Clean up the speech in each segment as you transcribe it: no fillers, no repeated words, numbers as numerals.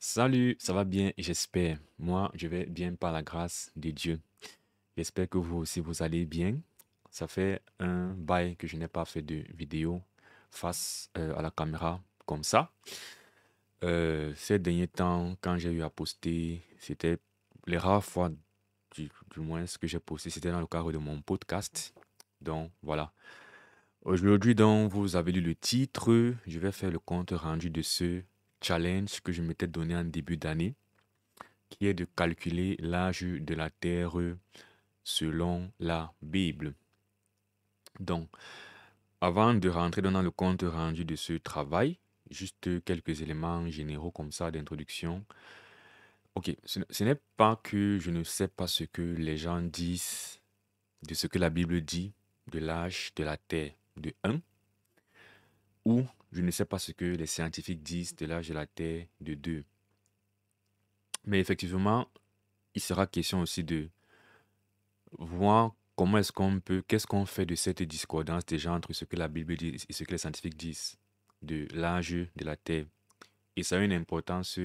Salut, ça va bien, j'espère. Moi, je vais bien par la grâce de Dieu. J'espère que vous aussi, vous allez bien. Ça fait un bail que je n'ai pas fait de vidéo face à la caméra comme ça. Ces derniers temps, quand j'ai eu à poster, c'était les rares fois, du moins, ce que j'ai posté, c'était dans le cadre de mon podcast. Donc, voilà. Aujourd'hui, donc, vous avez lu le titre. Je vais faire le compte rendu de ce challenge que je m'étais donné en début d'année, qui est de calculer l'âge de la Terre selon la Bible. Donc, avant de rentrer dans le compte rendu de ce travail, juste quelques éléments généraux comme ça d'introduction. Ok, ce n'est pas que je ne sais pas ce que les gens disent de ce que la Bible dit de l'âge de la Terre de un, ou je ne sais pas ce que les scientifiques disent de l'âge de la Terre de 2. Mais effectivement, il sera question aussi de voir comment est-ce qu'on peut, qu'est-ce qu'on fait de cette discordance déjà entre ce que la Bible dit et ce que les scientifiques disent de l'âge de la Terre. Et ça a une importance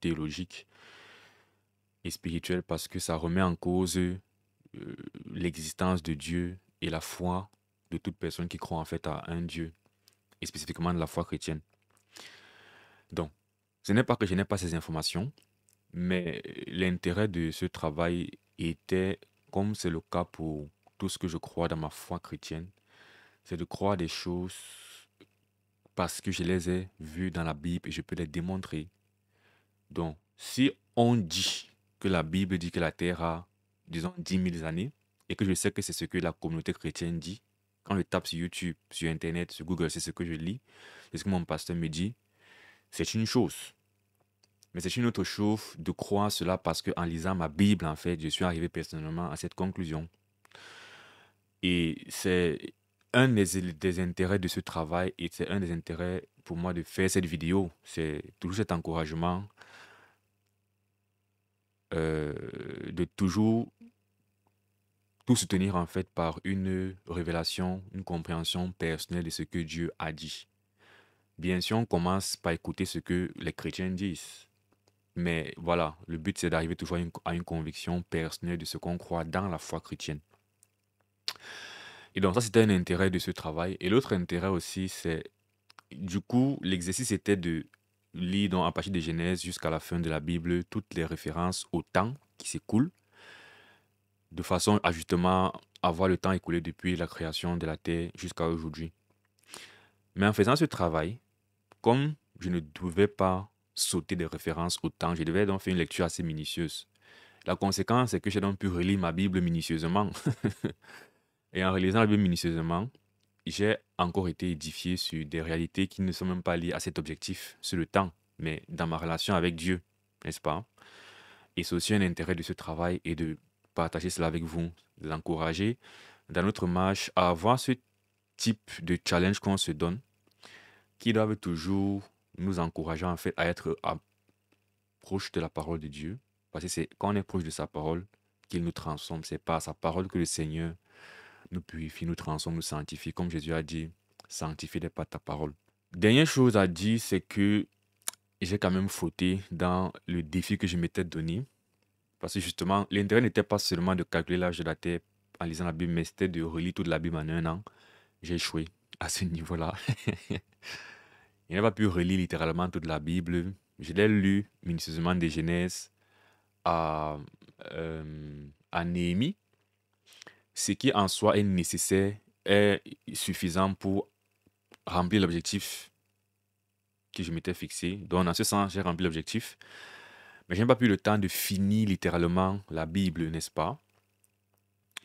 théologique et spirituelle parce que ça remet en cause l'existence de Dieu et la foi de toute personne qui croit en fait à un Dieu, et spécifiquement de la foi chrétienne. Donc, ce n'est pas que je n'ai pas ces informations, mais l'intérêt de ce travail était, comme c'est le cas pour tout ce que je crois dans ma foi chrétienne, c'est de croire des choses parce que je les ai vues dans la Bible et je peux les démontrer. Donc, si on dit que la Bible dit que la Terre a, disons, 10 000 années, et que je sais que c'est ce que la communauté chrétienne dit, quand je tape sur YouTube, sur Internet, sur Google, c'est ce que je lis, c'est ce que mon pasteur me dit, c'est une chose. Mais c'est une autre chose de croire cela parce qu'en lisant ma Bible, en fait, je suis arrivé personnellement à cette conclusion. Et c'est un des intérêts de ce travail et c'est un des intérêts pour moi de faire cette vidéo. C'est toujours cet encouragement euh, de toujours tout soutenir en fait par une révélation, une compréhension personnelle de ce que Dieu a dit. Bien sûr, on commence par écouter ce que les chrétiens disent. Mais voilà, le but c'est d'arriver toujours à une conviction personnelle de ce qu'on croit dans la foi chrétienne. Et donc ça, c'était un intérêt de ce travail. Et l'autre intérêt aussi, c'est, du coup, l'exercice était de lire donc, à partir de Genèse jusqu'à la fin de la Bible toutes les références au temps qui s'écoule, de façon à justement avoir le temps écoulé depuis la création de la Terre jusqu'à aujourd'hui. Mais en faisant ce travail, comme je ne pouvais pas sauter des références au temps, je devais donc faire une lecture assez minutieuse. La conséquence, c'est que j'ai donc pu relire ma Bible minutieusement. Et en relisant la Bible minutieusement, j'ai encore été édifié sur des réalités qui ne sont même pas liées à cet objectif, sur le temps, mais dans ma relation avec Dieu, n'est-ce pas? Et c'est aussi un intérêt de ce travail et de partager cela avec vous, de l'encourager dans notre marche à avoir ce type de challenge qu'on se donne, qui doivent toujours nous encourager en fait à être proche de la parole de Dieu, parce que c'est quand on est proche de sa parole qu'il nous transforme, c'est par sa parole que le Seigneur nous purifie, nous transforme, nous sanctifie, comme Jésus a dit, sanctifie par ta parole. Dernière chose à dire, c'est que j'ai quand même fauté dans le défi que je m'étais donné. Parce que justement, l'intérêt n'était pas seulement de calculer l'âge de la Terre en lisant la Bible, mais c'était de relire toute la Bible en un an. J'ai échoué à ce niveau-là. Je n'ai pas pu relire littéralement toute la Bible. Je l'ai lu minutieusement de Genèse à, à Néhémie, ce qui en soi est nécessaire, est suffisant pour remplir l'objectif que je m'étais fixé. Donc, dans ce sens, j'ai rempli l'objectif. Mais je n'ai pas eu le temps de finir littéralement la Bible, n'est-ce pas?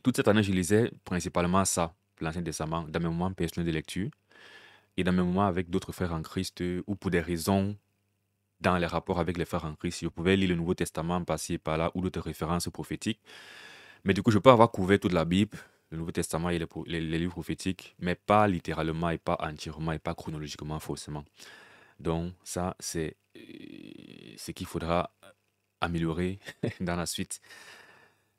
Toute cette année, je lisais principalement ça, l'Ancien Testament, dans mes moments personnels de lecture et dans mes moments avec d'autres frères en Christ ou pour des raisons dans les rapports avec les frères en Christ. Je pouvais lire le Nouveau Testament par-ci et par-là ou d'autres références prophétiques. Mais du coup, je peux avoir couvert toute la Bible, le Nouveau Testament et les livres prophétiques, mais pas littéralement et pas entièrement et pas chronologiquement forcément. Donc ça, c'est ce qu'il faudra améliorer dans la suite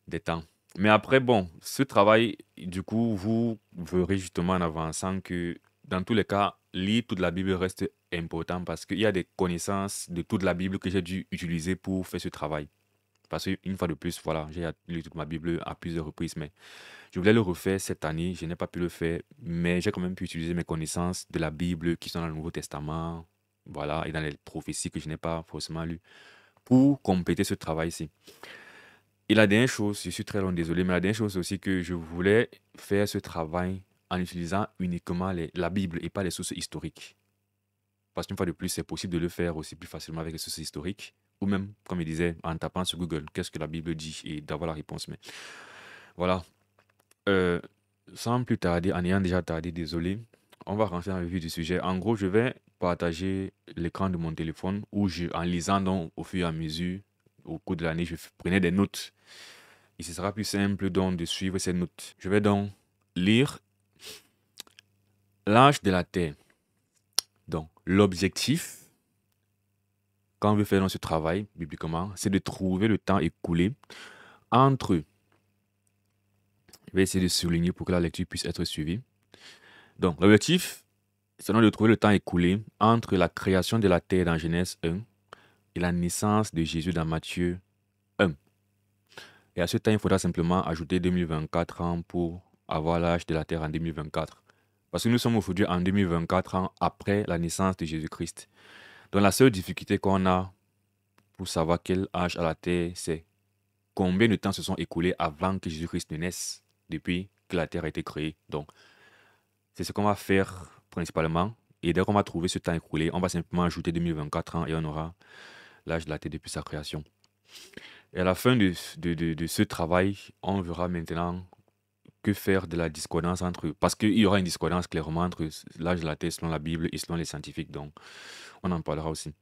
des temps. Mais après, bon, ce travail, du coup, vous verrez justement en avançant que dans tous les cas, lire toute la Bible reste important parce qu'il y a des connaissances de toute la Bible que j'ai dû utiliser pour faire ce travail. Parce qu'une fois de plus, voilà, j'ai lu toute ma Bible à plusieurs reprises, mais je voulais le refaire cette année. Je n'ai pas pu le faire, mais j'ai quand même pu utiliser mes connaissances de la Bible qui sont dans le Nouveau Testament, voilà, et dans les prophéties que je n'ai pas forcément lues pour compléter ce travail-ci. Et la dernière chose, je suis très long, désolé, mais la dernière chose aussi que je voulais faire ce travail en utilisant uniquement la Bible et pas les sources historiques. Parce qu'une fois de plus, c'est possible de le faire aussi plus facilement avec les sources historiques, ou même, comme je disais, en tapant sur Google, qu'est-ce que la Bible dit, et d'avoir la réponse. Mais voilà. Euh, Sans plus tarder, en ayant déjà tardé, désolé, on va rentrer dans le vif du sujet. En gros, je vais partager l'écran de mon téléphone où en lisant donc au fur et à mesure, au cours de l'année, je prenais des notes. Et ce sera plus simple donc de suivre ces notes. Je vais donc lire l'âge de la Terre. Donc, l'objectif, quand on veut faire dans ce travail, bibliquement, c'est de trouver le temps écoulé entre, je vais essayer de souligner pour que la lecture puisse être suivie. Donc, l'objectif, c'est donc de trouver le temps écoulé entre la création de la terre dans Genèse 1 et la naissance de Jésus dans Matthieu 1. Et à ce temps, il faudra simplement ajouter 2024 ans pour avoir l'âge de la terre en 2024. Parce que nous sommes aujourd'hui en 2024 ans après la naissance de Jésus-Christ. Donc, la seule difficulté qu'on a pour savoir quel âge à la terre, c'est combien de temps se sont écoulés avant que Jésus-Christ ne naisse, depuis que la terre a été créée. Donc, c'est ce qu'on va faire principalement. Et dès qu'on va trouver ce temps écoulé, on va simplement ajouter 2024 ans et on aura l'âge de la Terre depuis sa création. Et à la fin de ce travail, on verra maintenant que faire de la discordance entre... Parce qu'il y aura une discordance clairement entre l'âge de la Terre selon la Bible et selon les scientifiques. Donc, on en parlera aussi.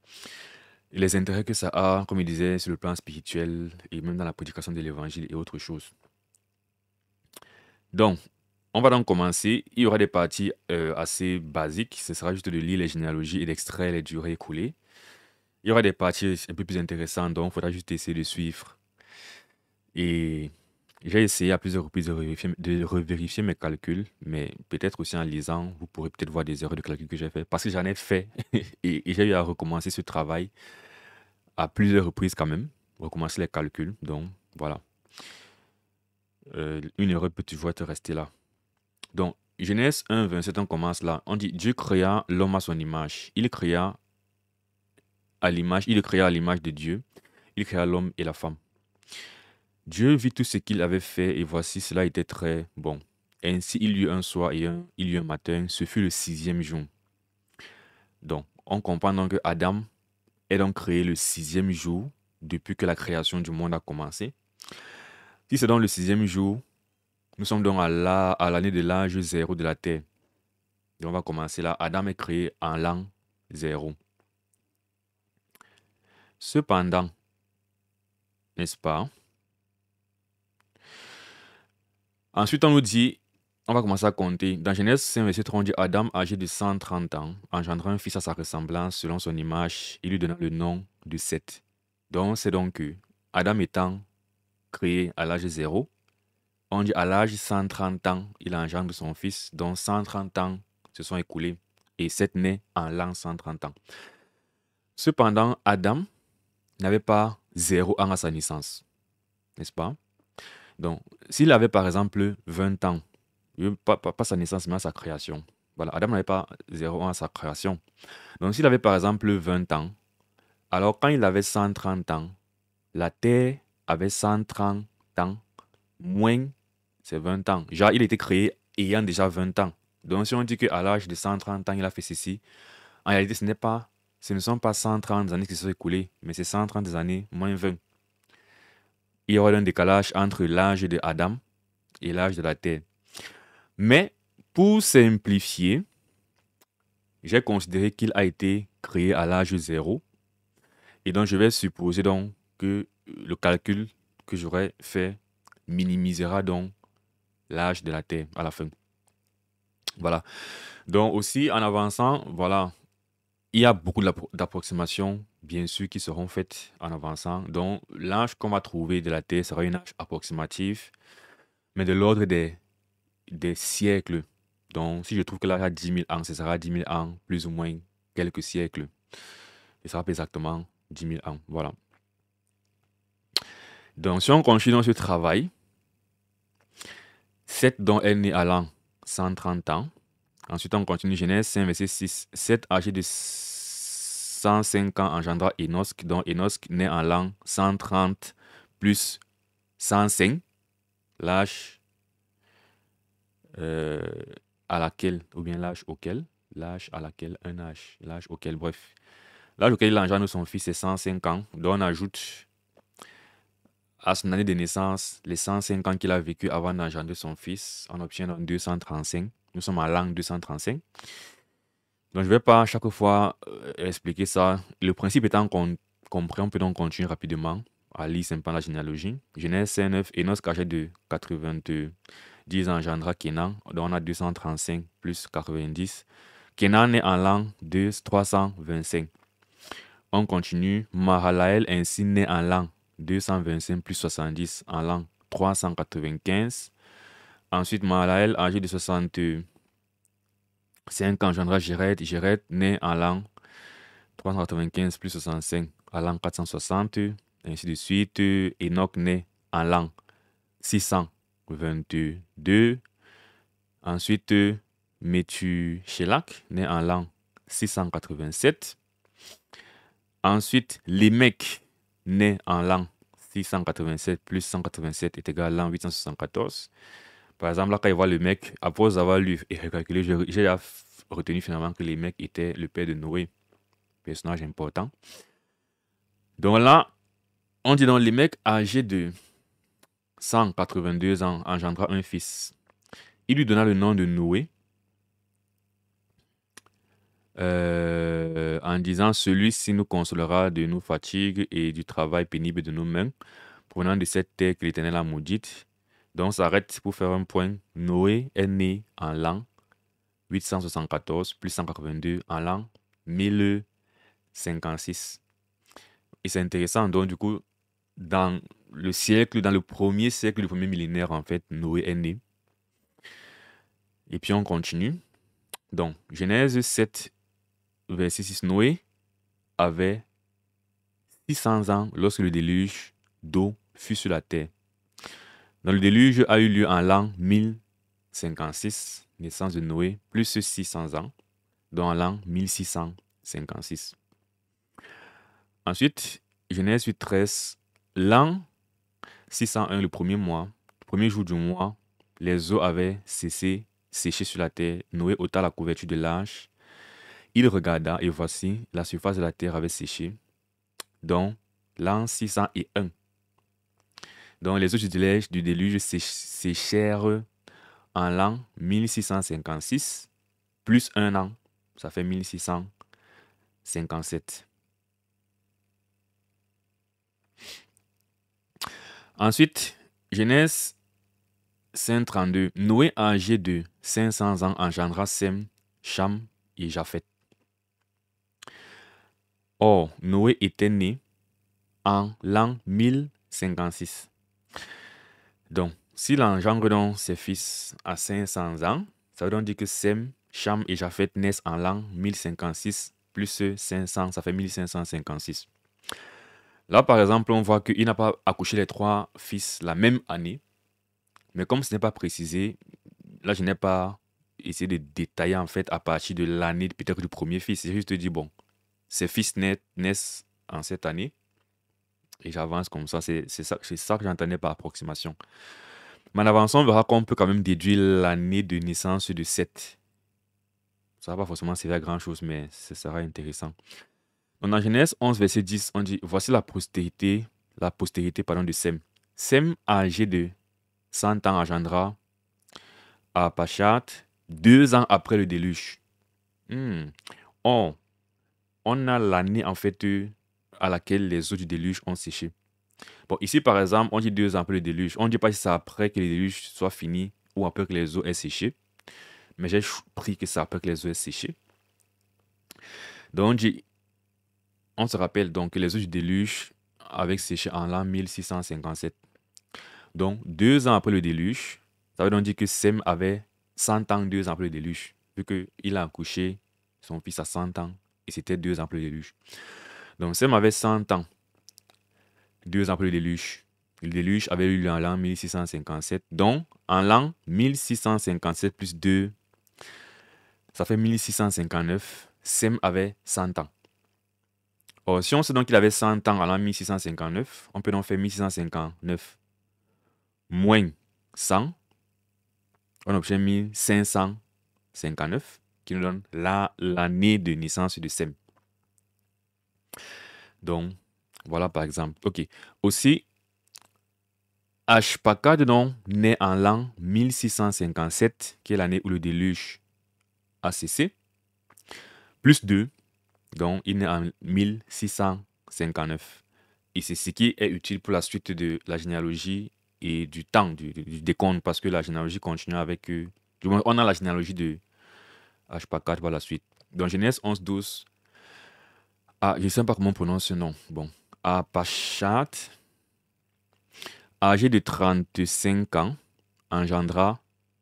Et les intérêts que ça a, comme il disait, sur le plan spirituel et même dans la prédication de l'évangile et autre chose. Donc, on va donc commencer. Il y aura des parties assez basiques. Ce sera juste de lire les généalogies et d'extraire les durées écoulées. Il y aura des parties un peu plus intéressantes, donc il faudra juste essayer de suivre. Et j'ai essayé à plusieurs reprises de revérifier mes calculs, mais peut-être aussi en lisant, vous pourrez peut-être voir des erreurs de calcul que j'ai fait, parce que j'en ai fait et j'ai eu à recommencer ce travail à plusieurs reprises quand même, recommencer les calculs. Donc voilà. Une erreur peut toujours être restée là. Donc, Genèse 1, 27, on commence là. On dit Dieu créa l'homme à son image. Il le créa à l'image de Dieu. Il créa l'homme et la femme. Dieu vit tout ce qu'il avait fait et voici, cela était très bon. Ainsi, il y eut un soir et il y eut un matin. Ce fut le 6e jour. Donc, on comprend donc que Adam est donc créé le 6e jour depuis que la création du monde a commencé. Si c'est dans le 6e jour, nous sommes donc à l'année de l'âge 0 de la terre. Donc on va commencer là. Adam est créé en l'an 0. Cependant, n'est-ce pas? Ensuite, on nous dit, on va commencer à compter. Dans Genèse 5, verset 3, on dit Adam, âgé de 130 ans, engendra un fils à sa ressemblance, selon son image, il lui donna le nom de Seth. Donc, c'est donc que Adam étant créé à l'âge 0, on dit à l'âge 130 ans, il engendre son fils, dont 130 ans se sont écoulés, et Seth naît en l'an 130 ans. Cependant, Adam n'avait pas 0 ans à sa naissance, n'est-ce pas? Donc, s'il avait par exemple 20 ans, pas sa naissance, mais à sa création. Voilà, Adam n'avait pas 0 ans à sa création. Donc, s'il avait par exemple 20 ans, alors quand il avait 130 ans, la Terre avait 130 ans moins ses 20 ans. Genre, il était créé ayant déjà 20 ans. Donc, si on dit qu'à l'âge de 130 ans, il a fait ceci, en réalité, ce ne sont pas 130 années qui se sont écoulées, mais c'est 130 années moins 20. Il y aura un décalage entre l'âge de Adam et l'âge de la Terre. Mais pour simplifier, j'ai considéré qu'il a été créé à l'âge 0. Et donc, je vais supposer donc que le calcul que j'aurais fait minimisera donc l'âge de la Terre à la fin. Voilà. Donc aussi, en avançant, voilà, il y a beaucoup d'approximations, bien sûr, qui seront faites en avançant. Donc, l'âge qu'on va trouver de la Terre sera un âge approximatif, mais de l'ordre des siècles. Donc, si je trouve que l'âge a 10 000 ans, ce sera 10 000 ans, plus ou moins quelques siècles. Et ça fait exactement 10 000 ans. Voilà. Donc, si on continue dans ce travail, Seth dont est né à l'an 130 ans. Ensuite, on continue Genèse 5, verset 6. Seth, âgé de 105 ans, engendra Enoch, dont Enoch naît en l'an 130 plus 105, l'âge à laquelle, ou bien l'âge auquel, l'âge à laquelle, un âge, l'âge auquel, bref. L'âge auquel il engendre son fils est 105 ans, donc on ajoute à son année de naissance les 105 ans qu'il a vécu avant d'engendrer son fils, on obtient donc 235. Nous sommes à l'an 235. Donc je ne vais pas à chaque fois expliquer ça. Le principe étant qu'on comprend, on peut donc continuer rapidement à lire simplement la généalogie. Genèse 5, 9, Enoch âgé de 90 engendra Kenan, donc on a 235 plus 90. Kenan est en l'an 325. On continue. Mahalaël ainsi naît en l'an 225 plus 70 en l'an 395. Ensuite, Mahalaël, âgé de 65 engendra Jéred. Jéred naît en l'an 395 plus 65 à l'an 460. Ainsi de suite. Enoch naît en l'an 622. Ensuite, Methuselah naît en l'an 687. Ensuite, Lémec naît en l'an 687 plus 187 est égal à l'an 874. Par exemple, là, quand il voit le mec, après avoir lu et recalculé, j'ai retenu finalement que les mecs étaient le père de Noé, personnage important. Donc là, on dit donc les mecs âgés de 182 ans engendra un fils. Il lui donna le nom de Noé, en disant celui-ci nous consolera de nos fatigues et du travail pénible de nos mains, provenant de cette terre que l'Éternel a maudite. Donc, on s'arrête pour faire un point. Noé est né en l'an 874 plus 182 en l'an 1056. Et c'est intéressant. Donc, du coup, dans le premier siècle, le premier millénaire, en fait, Noé est né. Et puis, on continue. Donc, Genèse 7, verset 6, Noé avait 600 ans lorsque le déluge d'eau fut sur la terre. Donc, le déluge a eu lieu en l'an 1056, naissance de Noé, plus 600 ans, dans l'an 1656. Ensuite, Genèse 8, 13, l'an 601, le premier mois, le premier jour du mois, les eaux avaient séché sur la terre. Noé ôta la couverture de l'arche. Il regarda et voici, la surface de la terre avait séché. Donc, l'an 601. Donc, les eaux du déluge séchèrent en l'an 1656, plus un an, ça fait 1657. Ensuite, Genèse 532. Noé, âgé de 500 ans, engendra Sem, Cham et Japheth. Or, Noé était né en l'an 1056. Donc, s'il engendre donc ses fils à 500 ans, ça veut donc dire que Sem, Cham et Japheth naissent en l'an 1056 plus 500, ça fait 1556. Là, par exemple, on voit qu'il n'a pas accouché les 3 fils la même année. Mais comme ce n'est pas précisé, là, je n'ai pas essayé de détailler en fait à partir de l'année peut-être du premier fils. J'ai juste dit, bon, ces fils naissent en cette année. Et j'avance comme ça. C'est ça que j'entendais par approximation. Mais en avançant, on verra qu'on peut quand même déduire l'année de naissance de Seth. Ça ne va pas forcément servir à grand-chose, mais ce sera intéressant. Donc, en Genèse 11, verset 10, on dit, voici la postérité de Sem. Sem, âgé de 100 ans, engendra Arpachshad 2 ans après le déluge. On a l'année en fait à laquelle les eaux du déluge ont séché. Bon, ici par exemple, on dit 2 ans après le déluge. On ne dit pas si c'est après que le déluge soit fini ou après que les eaux aient séché. Mais j'ai pris que c'est après que les eaux aient séché. Donc on se rappelle donc que les eaux du déluge avaient séché en l'an 1657. Donc 2 ans après le déluge, ça veut donc dire que Sem avait 100 ans 2 ans après le déluge, vu qu'il a accouché son fils à 100 ans Et c'était 2 ans après le déluge. Donc Sem avait 100 ans, 2 ans après le déluge. Le déluge avait eu lieu en l'an 1657. Donc, en l'an 1657 plus 2, ça fait 1659. Sem avait 100 ans. Or, si on sait donc qu'il avait 100 ans en l'an 1659, on peut donc faire 1659 moins 100, on obtient 1559, qui nous donne l'année de naissance de Sem. Donc, voilà par exemple. OK. Aussi, Ashpakad donc naît en l'an 1657, qui est l'année où le déluge a cessé, plus 2, donc il naît en 1659. Et c'est ce qui est utile pour la suite de la généalogie et du temps, du décompte, parce que la généalogie continue avec... on a la généalogie de Ashpakad par la suite. Donc Genèse 11, 12. Je ne sais pas comment on prononce ce nom. Bon. Apachat, âgé de 35 ans, engendra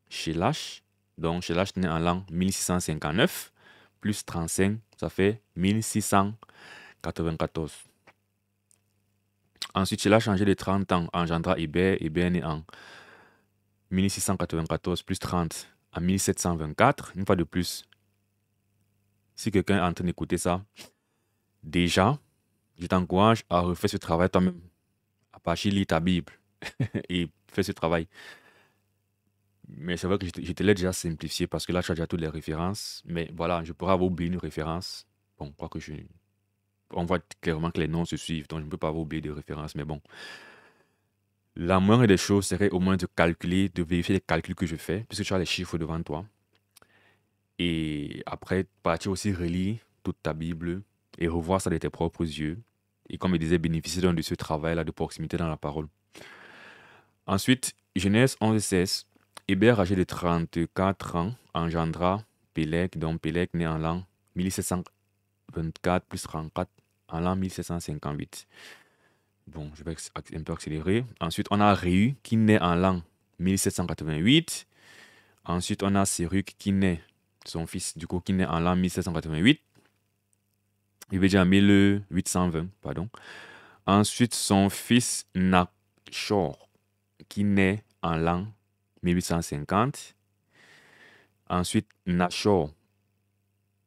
Shélach. Donc Shélach naît en l'an 1659, plus 35, ça fait 1694. Ensuite, Shélach, âgé de 30 ans, engendra Héber. Héber naît en 1694, plus 30, en 1724. Une fois de plus, si quelqu'un est en train d'écouter ça, déjà, je t'encourage à refaire ce travail toi-même. Apache, lis ta Bible et fais ce travail. Mais c'est vrai que je te l'ai déjà simplifié parce que là, tu as déjà toutes les références. Mais voilà, je pourrais avoir oublié une référence. Bon, quoique on voit clairement que les noms se suivent, donc je ne peux pas avoir oublié de références. Mais bon, la moindre des choses serait au moins de calculer, de vérifier les calculs que je fais, puisque tu as les chiffres devant toi. Et après, partir aussi relire toute ta Bible et revoir ça de tes propres yeux. Et comme je disais, bénéficier donc de ce travail-là de proximité dans la parole. Ensuite, Genèse 11, 16. Héber, âgé de 34 ans, engendra Pélec, dont Pélec naît en l'an 1724 plus 34 en l'an 1758. Bon, je vais un peu accélérer. Ensuite, on a Réu qui naît en l'an 1788. Ensuite, on a Séruc qui naît, son fils du coup, qui naît en l'an 1788. Il veut dire en 1820, pardon. Ensuite, son fils Nachor qui naît en l'an 1850. Ensuite, Nachor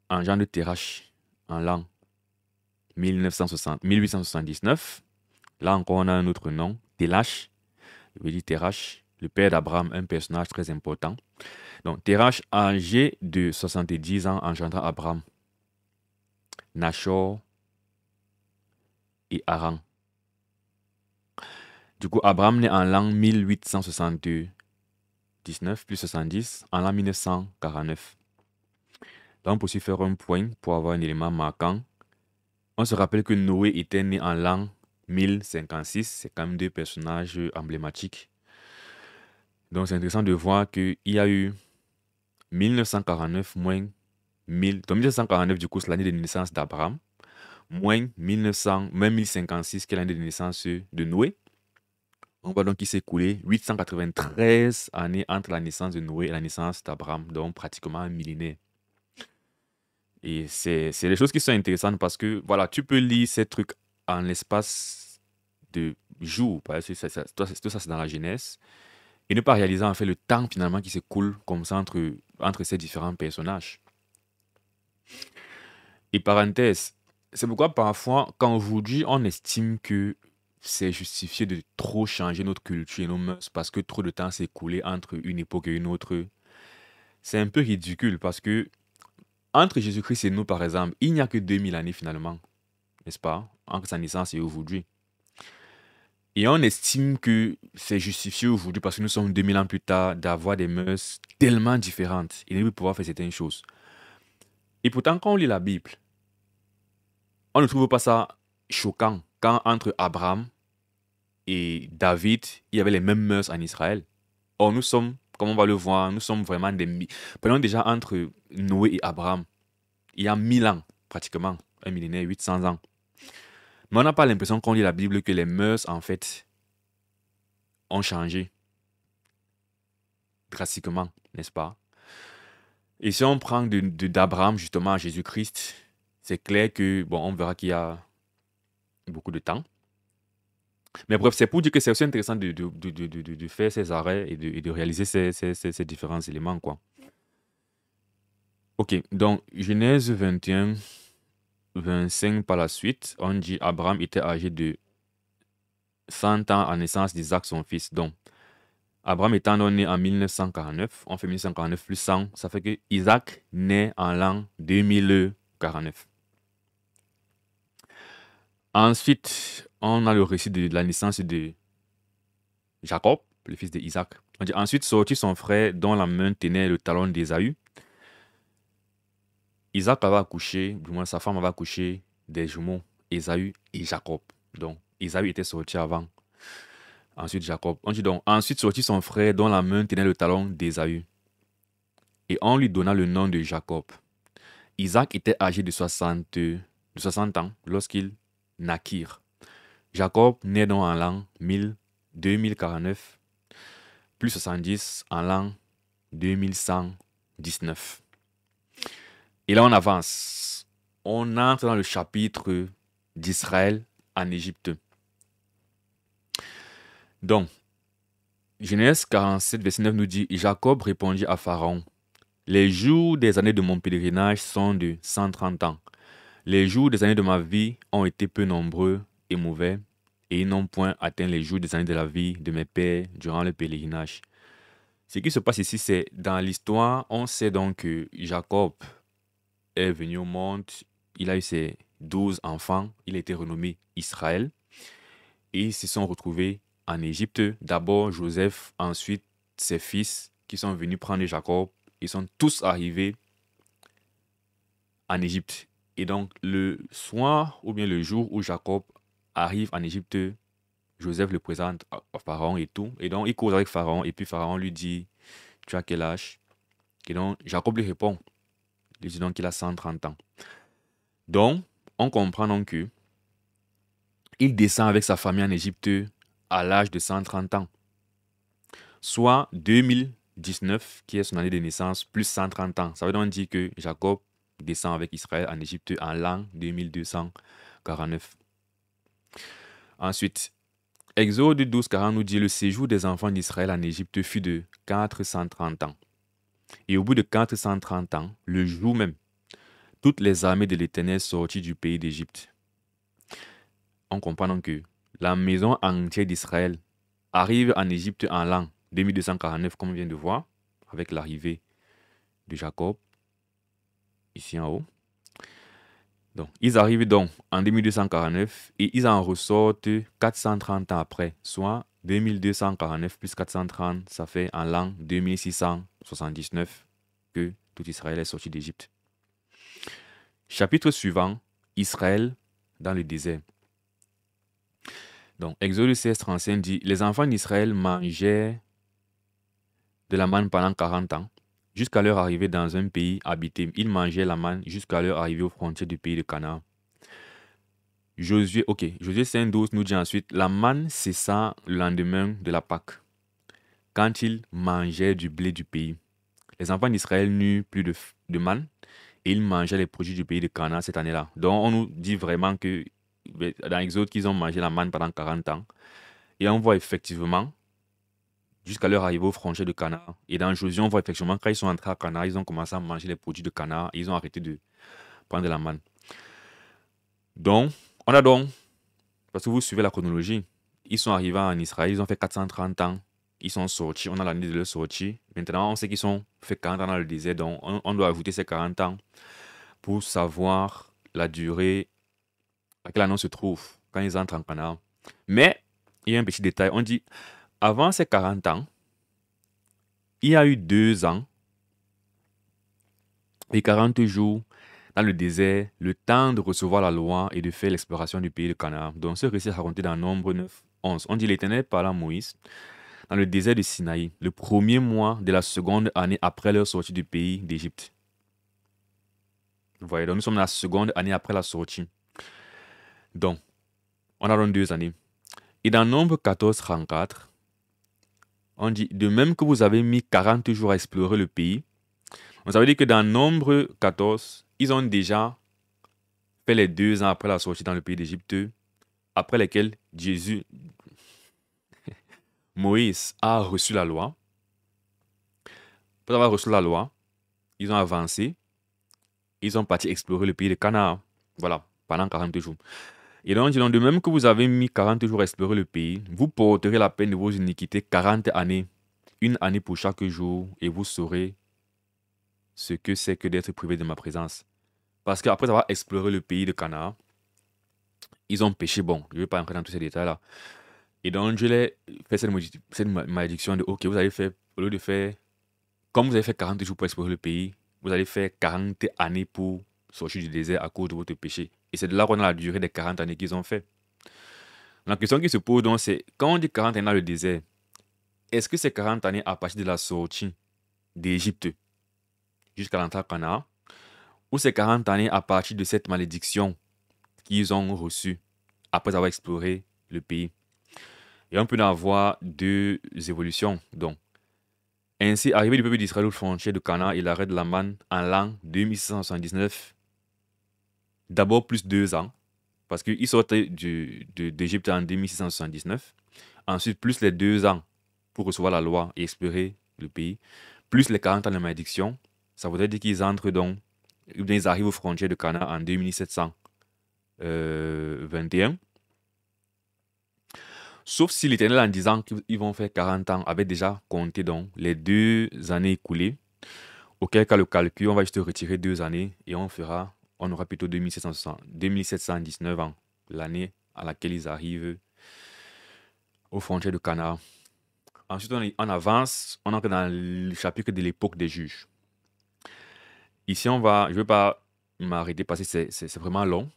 engendre Terach en l'an 1879. Là encore, on a un autre nom, Télach. Je veux dire Terach, le père d'Abraham, un personnage très important. Donc, Terach, âgé de 70 ans, engendra Abraham, Nachor et Haran. Du coup, Abraham naît en l'an 1879 plus 70, en l'an 1949. Là, on peut aussi faire un point pour avoir un élément marquant. On se rappelle que Noé était né en l'an 1056. C'est quand même deux personnages emblématiques. Donc, c'est intéressant de voir qu'il y a eu 1949 moins 1000. Donc, 1949, du coup, c'est l'année de naissance d'Abraham, moins 1900, même 1056, qui est l'année de naissance de Noé. On voit donc qu'il s'est écoulé 893 années entre la naissance de Noé et la naissance d'Abraham, donc pratiquement un millénaire. Et c'est des choses qui sont intéressantes parce que, voilà, tu peux lire ces trucs en l'espace de jours, parce que tout ça, c'est dans la Genèse, et ne pas réaliser en fait le temps finalement qui s'écoule comme ça entre ces différents personnages. Et parenthèse, c'est pourquoi parfois, quand aujourd'hui on estime que c'est justifié de trop changer notre culture et nos mœurs parce que trop de temps s'est écoulé entre une époque et une autre, c'est un peu ridicule parce que entre Jésus-Christ et nous, par exemple, il n'y a que 2000 années finalement, n'est-ce pas? Entre sa naissance et aujourd'hui. Et on estime que c'est justifié aujourd'hui parce que nous sommes 2000 ans plus tard d'avoir des mœurs tellement différentes et de ne pouvoir faire certaines choses. Et pourtant, quand on lit la Bible, on ne trouve pas ça choquant quand entre Abraham et David, il y avait les mêmes mœurs en Israël. Or, nous sommes, comme on va le voir, nous sommes vraiment des... Prenons déjà entre Noé et Abraham, il y a 1000 ans, pratiquement, un millénaire, 800 ans. Mais on n'a pas l'impression qu'on lit la Bible que les mœurs, en fait, ont changé drastiquement, n'est-ce pas? Et si on prend d'Abraham justement à Jésus-Christ, c'est clair que, bon, on verra qu'il y a beaucoup de temps. Mais bref, c'est pour dire que c'est aussi intéressant de faire ces arrêts et de réaliser ces différents éléments, quoi. Ok, donc Genèse 21, 25 par la suite, on dit Abraham était âgé de 100 ans à naissance d'Isaac, son fils. Donc, Abraham étant né en 1949, on fait 1949 plus 100, ça fait que Isaac naît en l'an 2049. Ensuite, on a le récit de la naissance de Jacob, le fils d'Isaac. On dit ensuite sortit son frère dont la main tenait le talon d'Ésaü. Isaac avait accouché, du moins sa femme avait accouché des jumeaux, Ésaü et Jacob. Donc, Ésaü était sorti avant. Ensuite, Jacob. On dit donc, ensuite sortit son frère dont la main tenait le talon d'Ésaü. Et on lui donna le nom de Jacob. Isaac était âgé de 60 ans lorsqu'il naquirent. Jacob naît donc en l'an 2049, plus 70 en l'an 2119. Et là, on avance. On entre dans le chapitre d'Israël en Égypte. Donc, Genèse 47, verset 9 nous dit, Jacob répondit à Pharaon, les jours des années de mon pèlerinage sont de 130 ans. Les jours des années de ma vie ont été peu nombreux et mauvais, et ils n'ont point atteint les jours des années de la vie de mes pères durant le pèlerinage. Ce qui se passe ici, c'est dans l'histoire, on sait donc que Jacob est venu au monde, il a eu ses 12 enfants, il a été renommé Israël, et ils se sont retrouvés en Égypte. D'abord Joseph, ensuite ses fils qui sont venus prendre Jacob, ils sont tous arrivés en Égypte. Et donc le soir ou bien le jour où Jacob arrive en Égypte, Joseph le présente à Pharaon et tout. Et donc il cause avec Pharaon et puis Pharaon lui dit, tu as quel âge? Et donc Jacob lui répond, il dit donc qu'il a 130 ans. Donc on comprend donc que il descend avec sa famille en Égypte à l'âge de 130 ans, soit 2019, qui est son année de naissance, plus 130 ans. Ça veut donc dire que Jacob descend avec Israël en Égypte en l'an 2249. Ensuite, Exode 12, 40 nous dit, le séjour des enfants d'Israël en Égypte fut de 430 ans. Et au bout de 430 ans, le jour même, toutes les armées de l'Éternel sortirent du pays d'Égypte. On comprend donc que la maison entière d'Israël arrive en Égypte en l'an 2249, comme on vient de voir, avec l'arrivée de Jacob, ici en haut. Donc, ils arrivent donc en 2249 et ils en ressortent 430 ans après, soit 2249 plus 430, ça fait en l'an 2679 que tout Israël est sorti d'Égypte. Chapitre suivant, Israël dans le désert. Donc, Exode 16, 35 dit, les enfants d'Israël mangeaient de la manne pendant 40 ans, jusqu'à leur arrivée dans un pays habité. Ils mangeaient la manne jusqu'à leur arrivée aux frontières du pays de Canaan. Josué 5.12 nous dit ensuite, la manne cessa le lendemain de la Pâque, quand ils mangeaient du blé du pays. Les enfants d'Israël n'eurent plus de manne, et ils mangeaient les produits du pays de Canaan cette année-là. Donc on nous dit vraiment que dans Exode qu'ils ont mangé la manne pendant 40 ans. Et on voit effectivement, jusqu'à leur arrivée aux frontières de Canaan. Et dans Josué, on voit effectivement, quand ils sont entrés à Canaan, ils ont commencé à manger les produits de Canaan, et ils ont arrêté de prendre la manne. Donc, on a donc, parce que vous suivez la chronologie, ils sont arrivés en Israël, ils ont fait 430 ans, ils sont sortis, on a l'année de leur sortie. Maintenant, on sait qu'ils ont fait 40 ans dans le désert, donc on doit ajouter ces 40 ans pour savoir la durée à laquelle on se trouve quand ils entrent en Canaan. Mais, il y a un petit détail, on dit, avant ces 40 ans, il y a eu 2 ans et 40 jours dans le désert, le temps de recevoir la loi et de faire l'exploration du pays de Canaan. Donc ce récit est raconté dans Nombre 9, 11. On dit l'Éternel parla à Moïse dans le désert de Sinaï, le premier mois de la seconde année après leur sortie du pays d'Égypte. Vous voyez, donc nous sommes dans la seconde année après la sortie. Donc, on a donc 2 années. Et dans Nombre 14, 34, on dit, de même que vous avez mis 40 jours à explorer le pays, ça veut dire que dans Nombre 14, ils ont déjà fait les 2 ans après la sortie dans le pays d'Égypte, après lesquels Moïse a reçu la loi. Après avoir reçu la loi, ils ont avancé, ils sont partis explorer le pays de Canaan. Voilà, pendant 40 jours. Et donc, de même que vous avez mis 40 jours à explorer le pays, vous porterez la peine de vos iniquités 40 années, une année pour chaque jour, et vous saurez ce que c'est que d'être privé de ma présence. Parce qu'après avoir exploré le pays de Canaan, ils ont péché. Bon, je ne vais pas entrer dans tous ces détails-là. Et donc, je l'ai fait cette malédiction de, ok, vous allez faire, au lieu de faire, comme vous avez fait 40 jours pour explorer le pays, vous allez faire 40 années pour sortir du désert à cause de votre péché. Et c'est de là qu'on a la durée des 40 années qu'ils ont fait. La question qui se pose donc, c'est, quand on dit 40 années dans le désert, est-ce que c'est 40 années à partir de la sortie d'Égypte jusqu'à l'entrée à Canaan, ou c'est 40 années à partir de cette malédiction qu'ils ont reçue après avoir exploré le pays? Et on peut en avoir 2 évolutions. Donc, ainsi, arrivé du peuple d'Israël aux frontières de Canaan et l'arrêt de la manne en l'an 2679, d'abord plus 2 ans, parce qu'ils sortent d'Égypte en 2679, ensuite plus les 2 ans pour recevoir la loi et explorer le pays, plus les 40 ans de malédiction, ça voudrait dire qu'ils entrent donc, ils arrivent aux frontières de Canaan en 2721. Sauf si l'Éternel, en disant qu'ils vont faire 40 ans, avait déjà compté donc les 2 années écoulées, auquel cas le calcul, on va juste retirer 2 années et on aura plutôt 2719 ans, l'année à laquelle ils arrivent aux frontières de Canaan. Ensuite, on avance, on entre dans le chapitre de l'époque des juges. Ici, je ne vais pas m'arrêter parce que c'est vraiment long.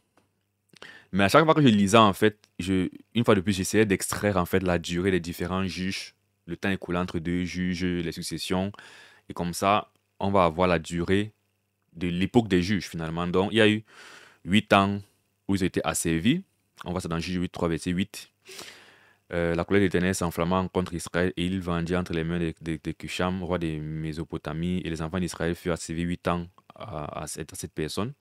Mais à chaque fois que je lisais, en fait, une fois de plus, j'essayais d'extraire en fait la durée des différents juges, le temps écoulé entre 2 juges, les successions. Et comme ça, on va avoir la durée de l'époque des juges finalement. Donc, il y a eu 8 ans où ils ont été asservis. On voit ça dans Juge 8, 3, verset 8. La colère de l'Éternel s'enflamma contre Israël et il vendit entre les mains de Cusham, roi de Mésopotamie, et les enfants d'Israël furent asservis 8 ans à cette personne.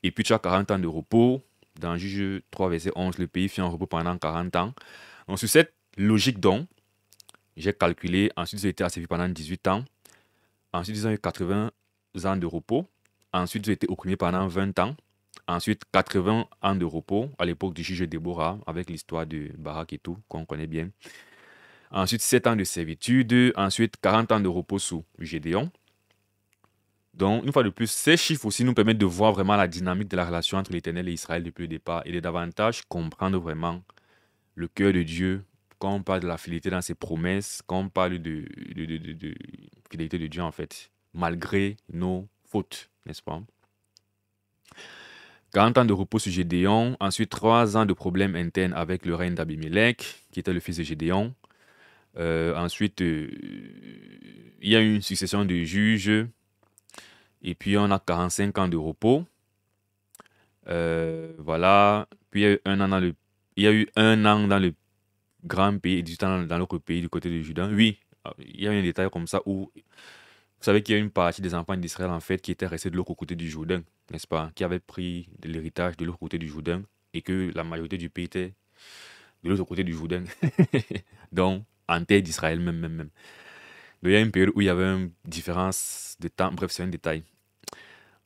Et puis tu as 40 ans de repos. Dans Juge 3, verset 11, le pays fut en repos pendant 40 ans. Donc sur cette logique donc, j'ai calculé, ensuite ils ont été asservis pendant 18 ans. Ensuite ils ont eu 80 ans de repos. Ensuite ils ont été opprimés pendant 20 ans. Ensuite, 80 ans de repos à l'époque du juge Déborah, avec l'histoire de Barak et tout, qu'on connaît bien. Ensuite, 7 ans de servitude. Ensuite, 40 ans de repos sous Gédéon. Donc, une fois de plus, ces chiffres aussi nous permettent de voir vraiment la dynamique de la relation entre l'Éternel et Israël depuis le départ et de davantage comprendre vraiment le cœur de Dieu quand on parle de la fidélité dans ses promesses, quand on parle de fidélité de Dieu en fait, malgré nos fautes, n'est-ce pas? 40 ans de repos sur Gédéon, ensuite 3 ans de problèmes internes avec le règne d'Abimelech, qui était le fils de Gédéon. Ensuite, il y a eu une succession de juges, et puis on a 45 ans de repos. Voilà, puis il y a eu un an dans le grand pays et 18 ans dans l'autre pays du côté de Juda. Oui, il y a eu un détail comme ça où vous savez qu'il y a une partie des enfants d'Israël, en fait, qui étaient restés de l'autre côté du Jourdain, n'est-ce pas? Qui avaient pris de l'héritage de l'autre côté du Jourdain et que la majorité du pays était de l'autre côté du Jourdain. Donc, en terre d'Israël même. Donc, il y a une période où il y avait une différence de temps. Bref, c'est un détail.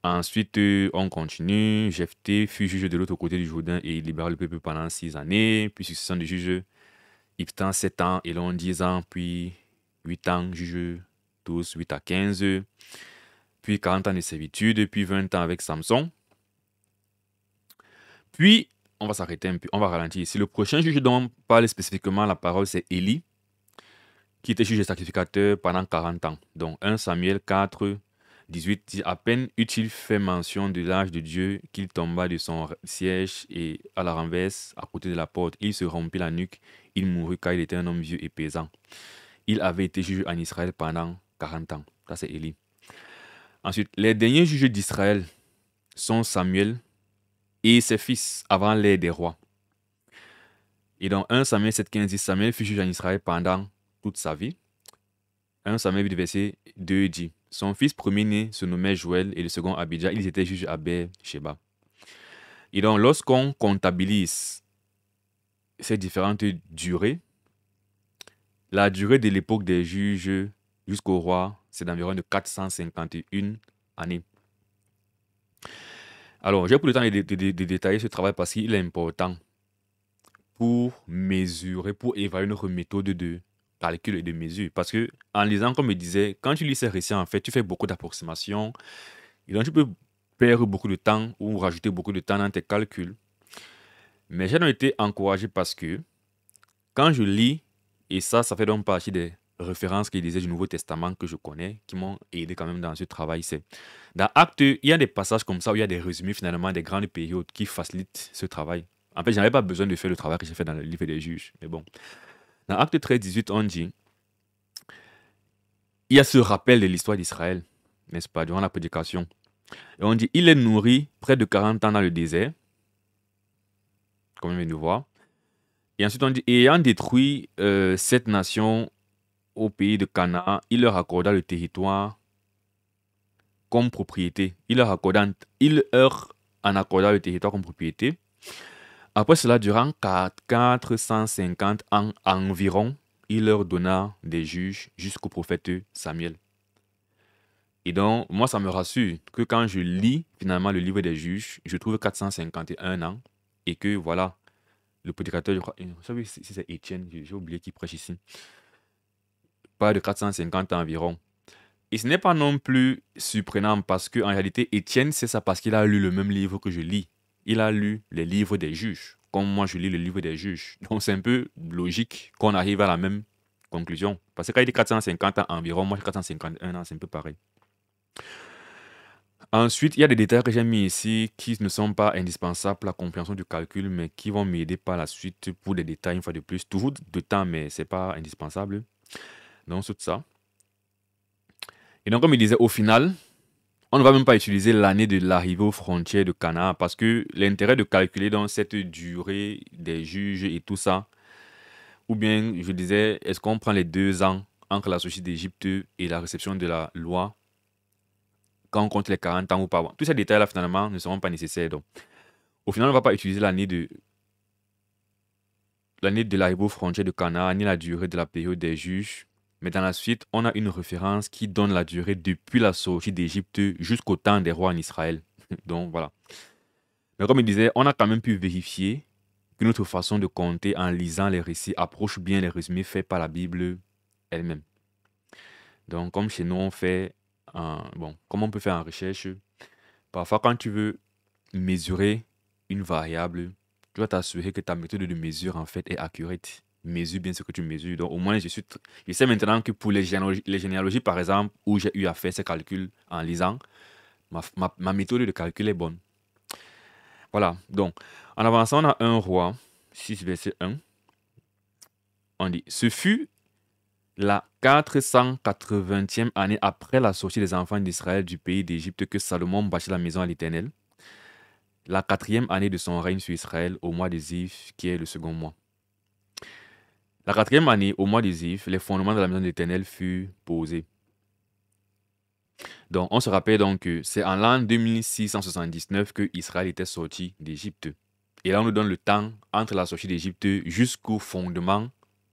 Ensuite, on continue. Jephthé fut juge de l'autre côté du Jourdain et il libéra le peuple pendant 6 années. Puis, succession de juges, Ibtan, 7 ans, Élon, 10 ans, puis 8 ans, juge tous 8 à 15, puis 40 ans de servitude, puis 20 ans avec Samson. Puis, on va s'arrêter un peu, on va ralentir ici. Le prochain juge dont parle spécifiquement la parole, c'est Élie, qui était juge et sacrificateur pendant 40 ans. Donc, 1 Samuel 4, 18 dit, à peine eut-il fait mention de l'âge de Dieu qu'il tomba de son siège et à la renverse, à côté de la porte. Il se rompit la nuque, il mourut car il était un homme vieux et pesant. Il avait été juge en Israël pendant 40 ans. Ça, c'est Élie. Ensuite, les derniers juges d'Israël sont Samuel et ses fils avant l'ère des rois. Et dans 1 Samuel 7,15 dit, Samuel fut juge en Israël pendant toute sa vie. 1 Samuel 8, verset 2 dit, son fils premier-né se nommait Joël et le second Abidja. Ils étaient juges à Beer-Sheba. Et donc, lorsqu'on comptabilise ces différentes durées, la durée de l'époque des juges jusqu'au roi, c'est d'environ de 451 années. Alors, j'ai pris le temps de détailler ce travail parce qu'il est important pour mesurer, pour évaluer notre méthode de calcul et de mesure. Parce que, en lisant, comme je disais, quand tu lis ces récits, en fait, tu fais beaucoup d'approximations. Et donc, tu peux perdre beaucoup de temps ou rajouter beaucoup de temps dans tes calculs. Mais j'ai donc été encouragé parce que, quand je lis, et ça fait donc partie des références qu'il disait du Nouveau Testament que je connais, qui m'ont aidé quand même dans ce travail, c'est dans Actes, il y a des passages comme ça où il y a des résumés finalement des grandes périodes qui facilitent ce travail. En fait, je n'avais pas besoin de faire le travail que j'ai fait dans le livre des juges. Mais bon. Dans Acte 13, 18, on dit, il y a ce rappel de l'histoire d'Israël, n'est-ce pas, durant la prédication. Et on dit, il est nourri près de 40 ans dans le désert, comme on vient de voir. Et ensuite, on dit, ayant détruit cette nation au pays de Canaan, il leur accorda le territoire comme propriété. Il leur en accorda le territoire comme propriété. Après cela, durant 450 ans environ, il leur donna des juges jusqu'au prophète Samuel. Et donc, moi, ça me rassure que quand je lis finalement le livre des juges, je trouve 451 ans et que voilà, le prédicateur, je crois, vous savez si c'est Étienne, j'ai oublié qui prêche ici, parle de 450 ans environ. Et ce n'est pas non plus surprenant parce qu'en réalité, Étienne, c'est ça parce qu'il a lu le même livre que je lis. Il a lu les livres des juges, comme moi je lis le livre des juges. Donc c'est un peu logique qu'on arrive à la même conclusion. Parce que quand il dit 450 ans environ, moi j'ai 451 ans, c'est un peu pareil. Ensuite, il y a des détails que j'ai mis ici qui ne sont pas indispensables pour la compréhension du calcul, mais qui vont m'aider par la suite pour des détails une fois de plus. Toujours de temps, mais ce n'est pas indispensable. Donc, tout ça. Et donc, comme il disait, au final, on ne va même pas utiliser l'année de l'arrivée aux frontières de Canaan parce que l'intérêt de calculer dans cette durée des juges et tout ça, ou bien, je disais, est-ce qu'on prend les 2 ans entre la sortie d'Égypte et la réception de la loi quand on compte les 40 ans ou pas. Tous ces détails-là, finalement, ne seront pas nécessaires. Donc, au final, on ne va pas utiliser l'année de l'arrivée aux frontières de Canaan, ni la durée de la période des juges. Mais dans la suite, on a une référence qui donne la durée depuis la sortie d'Égypte jusqu'au temps des rois en Israël. Donc, voilà. Mais comme il disait, on a quand même pu vérifier que notre façon de compter en lisant les récits approche bien les résumés faits par la Bible elle-même. Donc, comme chez nous, on fait, comme on peut faire en recherche, parfois quand tu veux mesurer une variable, tu dois t'assurer que ta méthode de mesure en fait est accurate. Mesure bien ce que tu mesures. Donc au moins, je sais maintenant que pour les généalogies, par exemple, où j'ai eu à faire ces calculs en lisant, ma méthode de calcul est bonne. Voilà. Donc, en avançant, on a un roi, 6 verset 1. On dit, ce fut la 480e année après la sortie des enfants d'Israël du pays d'Égypte que Salomon bâtit la maison à l'Éternel. La 4e année de son règne sur Israël au mois de Ziv, qui est le second mois. La 4e année, au mois de Ziv, les fondements de la maison de l'Éternel furent posés. Donc, on se rappelle donc que c'est en l'an 2679 que Israël était sorti d'Égypte. Et là, on nous donne le temps entre la sortie d'Égypte jusqu'au fondement.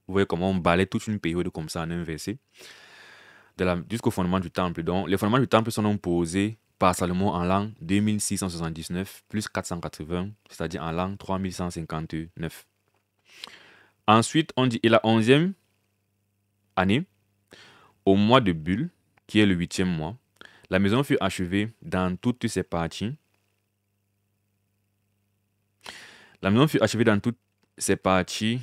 Vous voyez comment on balaie toute une période comme ça en un verset. Jusqu'au fondement du temple. Donc, les fondements du temple sont donc posés par Salomon en l'an 2679 plus 480, c'est-à-dire en l'an 3159. Ensuite, on dit, et la 11e année, au mois de Bulle, qui est le 8e mois, la maison fut achevée dans toutes ses parties. La maison fut achevée dans toutes ses parties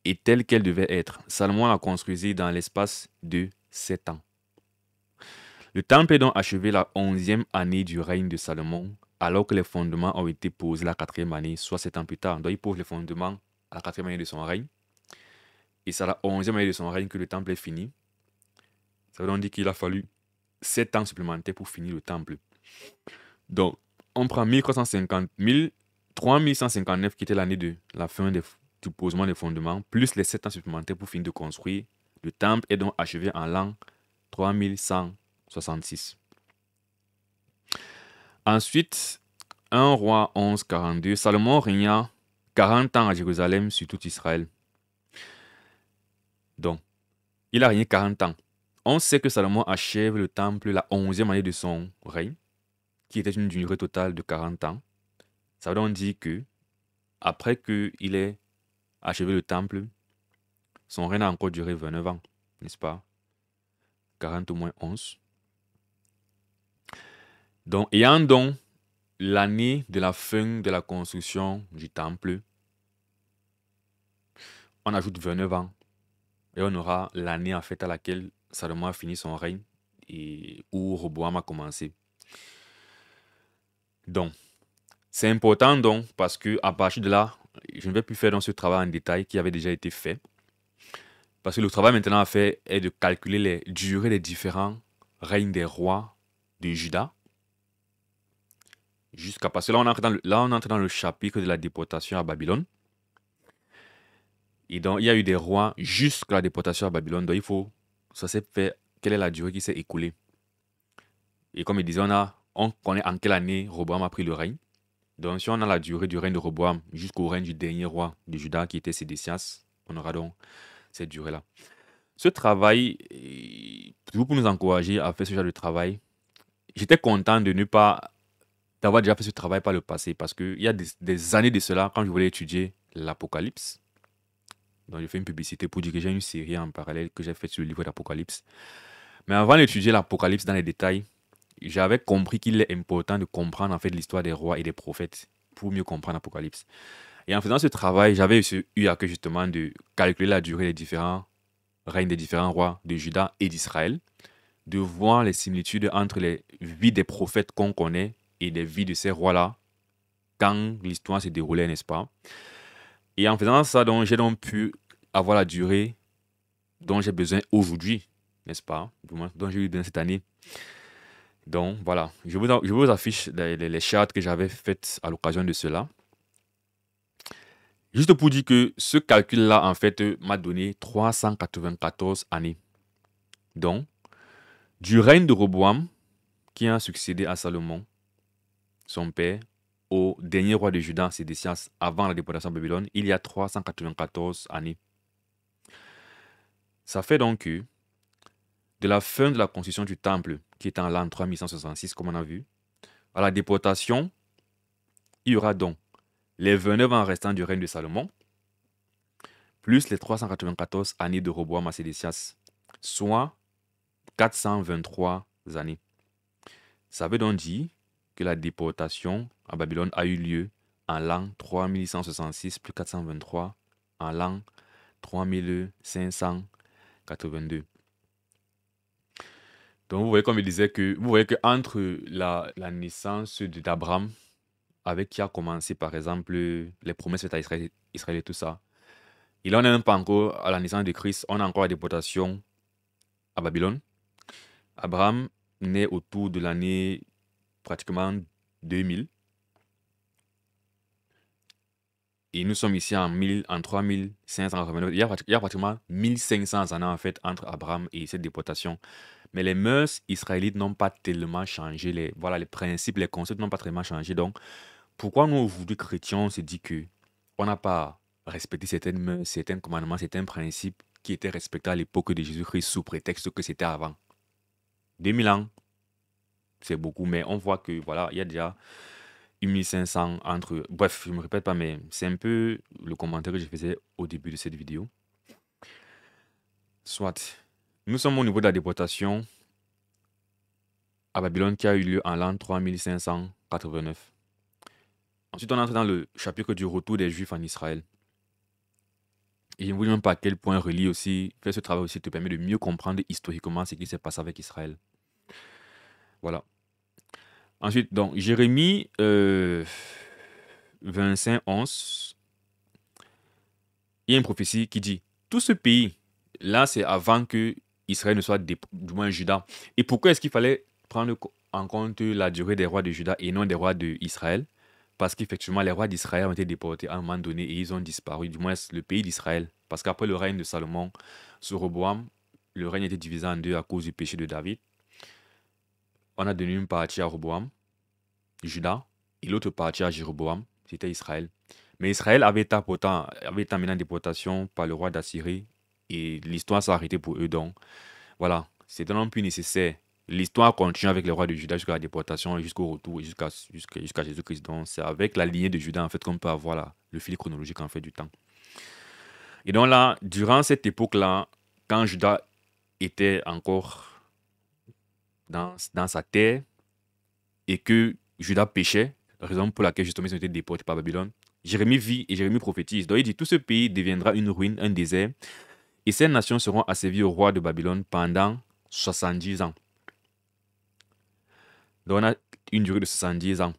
et telle qu'elle devait être. Salomon la construisit dans l'espace de 7 ans. Le temple est donc achevé la 11e année du règne de Salomon, alors que les fondements ont été posés la 4e année, soit 7 ans plus tard. Donc il pose les fondements à la 4e année de son règne. Et c'est à la 11e année de son règne que le temple est fini. Ça veut donc dire qu'il a fallu 7 ans supplémentaires pour finir le temple. Donc, on prend 3159 qui était l'année de la fin du posement des fondements, plus les 7 ans supplémentaires pour finir de construire. Le temple est donc achevé en l'an 3166. Ensuite, 1 roi 11, 42, Salomon régna 40 ans à Jérusalem sur tout Israël. Donc, il a régné 40 ans. On sait que Salomon achève le temple la 11e année de son règne, qui était une durée totale de 40 ans. Ça veut donc dire que, après qu'il ait achevé le temple, son règne a encore duré 29 ans, n'est-ce pas? 40 au moins 11. Donc, ayant donc l'année de la fin de la construction du temple, on ajoute 29 ans et on aura l'année en fait à laquelle Salomon a fini son règne et où Roboam a commencé. Donc, c'est important donc parce que à partir de là, je ne vais plus faire dans ce travail en détail qui avait déjà été fait. Parce que le travail maintenant à faire est de calculer les durées des différents règnes des rois de Juda. Jusqu'à parce que là on entre dans le chapitre de la déportation à Babylone. Et donc il y a eu des rois jusqu'à la déportation à Babylone. Donc ça s'est fait, quelle est la durée qui s'est écoulée. Et comme il disait, on connaît en quelle année Roboam a pris le règne. Donc si on a la durée du règne de Roboam jusqu'au règne du dernier roi de Juda qui était Sédécias, on aura donc cette durée-là. Ce travail, toujours pour nous encourager à faire ce genre de travail, j'étais content de ne pas d'avoir déjà fait ce travail par le passé parce qu'il y a des années de cela, quand je voulais étudier l'Apocalypse, donc je fais une publicité pour dire que j'ai une série en parallèle que j'ai faite sur le livre d'Apocalypse. Mais avant d'étudier l'Apocalypse dans les détails, j'avais compris qu'il est important de comprendre en fait l'histoire des rois et des prophètes pour mieux comprendre l'Apocalypse. Et en faisant ce travail, j'avais eu à cœur justement de calculer la durée des différents règnes des différents rois de Juda et d'Israël, de voir les similitudes entre les vies des prophètes qu'on connaît et les vies de ces rois-là quand l'histoire se déroulait, n'est-ce pas? Et en faisant ça, donc, j'ai donc pu avoir la durée dont j'ai besoin aujourd'hui, n'est-ce pas? Dont j'ai eu besoin cette année. Donc voilà, je vous affiche les charts que j'avais faites à l'occasion de cela. Juste pour dire que ce calcul-là, en fait, m'a donné 394 années. Donc, du règne de Roboam, qui a succédé à Salomon, son père, au dernier roi de Juda, Sédécias, avant la déportation à Babylone, il y a 394 années. Ça fait donc que, de la fin de la construction du temple, qui est en l'an 3166, comme on a vu, à la déportation, il y aura donc les 29 ans restants du règne de Salomon, plus les 394 années de Roboam à Sédécias, soit 423 années. Ça veut donc dire que la déportation à Babylone a eu lieu en l'an 3166 plus 423 en l'an 3582. Donc vous voyez comme il disait que vous voyez que entre la naissance d'Abraham avec qui a commencé par exemple les promesses faites à Israël et tout ça, il n'en est même pas encore à la naissance de Christ, on a encore la déportation à Babylone. Abraham naît autour de l'année pratiquement 2000. Et nous sommes ici en 3589. Il y a pratiquement 1500 années en fait entre Abraham et cette déportation. Mais les mœurs israélites n'ont pas tellement changé. Les principes, les concepts n'ont pas tellement changé. Donc, pourquoi nous, aujourd'hui, chrétiens, on se dit que on n'a pas respecté certaines mœurs, certains commandements, certains principes qui étaient respectés à l'époque de Jésus-Christ sous prétexte que c'était avant. 2000 ans, c'est beaucoup, mais on voit que voilà, il y a déjà 1500 entre... Bref, je ne me répète pas, mais c'est un peu le commentaire que je faisais au début de cette vidéo. Soit, nous sommes au niveau de la déportation à Babylone qui a eu lieu en l'an 3589. Ensuite, on entre dans le chapitre du retour des Juifs en Israël. Et je ne vous dis même pas à quel point relier aussi, faire ce travail aussi te permet de mieux comprendre historiquement ce qui s'est passé avec Israël. Voilà. Ensuite, donc, Jérémie 25, 11, il y a une prophétie qui dit, tout ce pays, là, c'est avant que Israël ne soit, du moins Juda. Et pourquoi est-ce qu'il fallait prendre en compte la durée des rois de Juda et non des rois d'Israël? Parce qu'effectivement, les rois d'Israël ont été déportés à un moment donné et ils ont disparu, du moins le pays d'Israël. Parce qu'après le règne de Salomon sur Roboam, le règne était divisé en deux à cause du péché de David. On a donné une partie à Roboam, Juda, et une partie à Israël. Et Israël a été déporté à un moment donné. Et donc, et l'autre partie à Jéroboam, c'était Israël. Mais Israël avait été amené en déportation par le roi d'Assyrie et l'histoire s'est arrêtée pour eux. Donc, voilà, c'était non plus nécessaire. L'histoire continue avec les rois de Juda jusqu'à la déportation et jusqu'au retour et jusqu'à Jésus-Christ. Donc, c'est avec la lignée de Juda en fait qu'on peut avoir le fil chronologique en fait du temps. Et donc là, durant cette époque-là, quand Juda était encore dans sa terre et que Juda péchait, raison pour laquelle justement ils ont été déportés par Babylone, Jérémie vit et Jérémie prophétise. Donc il dit, tout ce pays deviendra une ruine, un désert, et ces nations seront asservies au roi de Babylone pendant 70 ans. Donc on a une durée de 70 ans.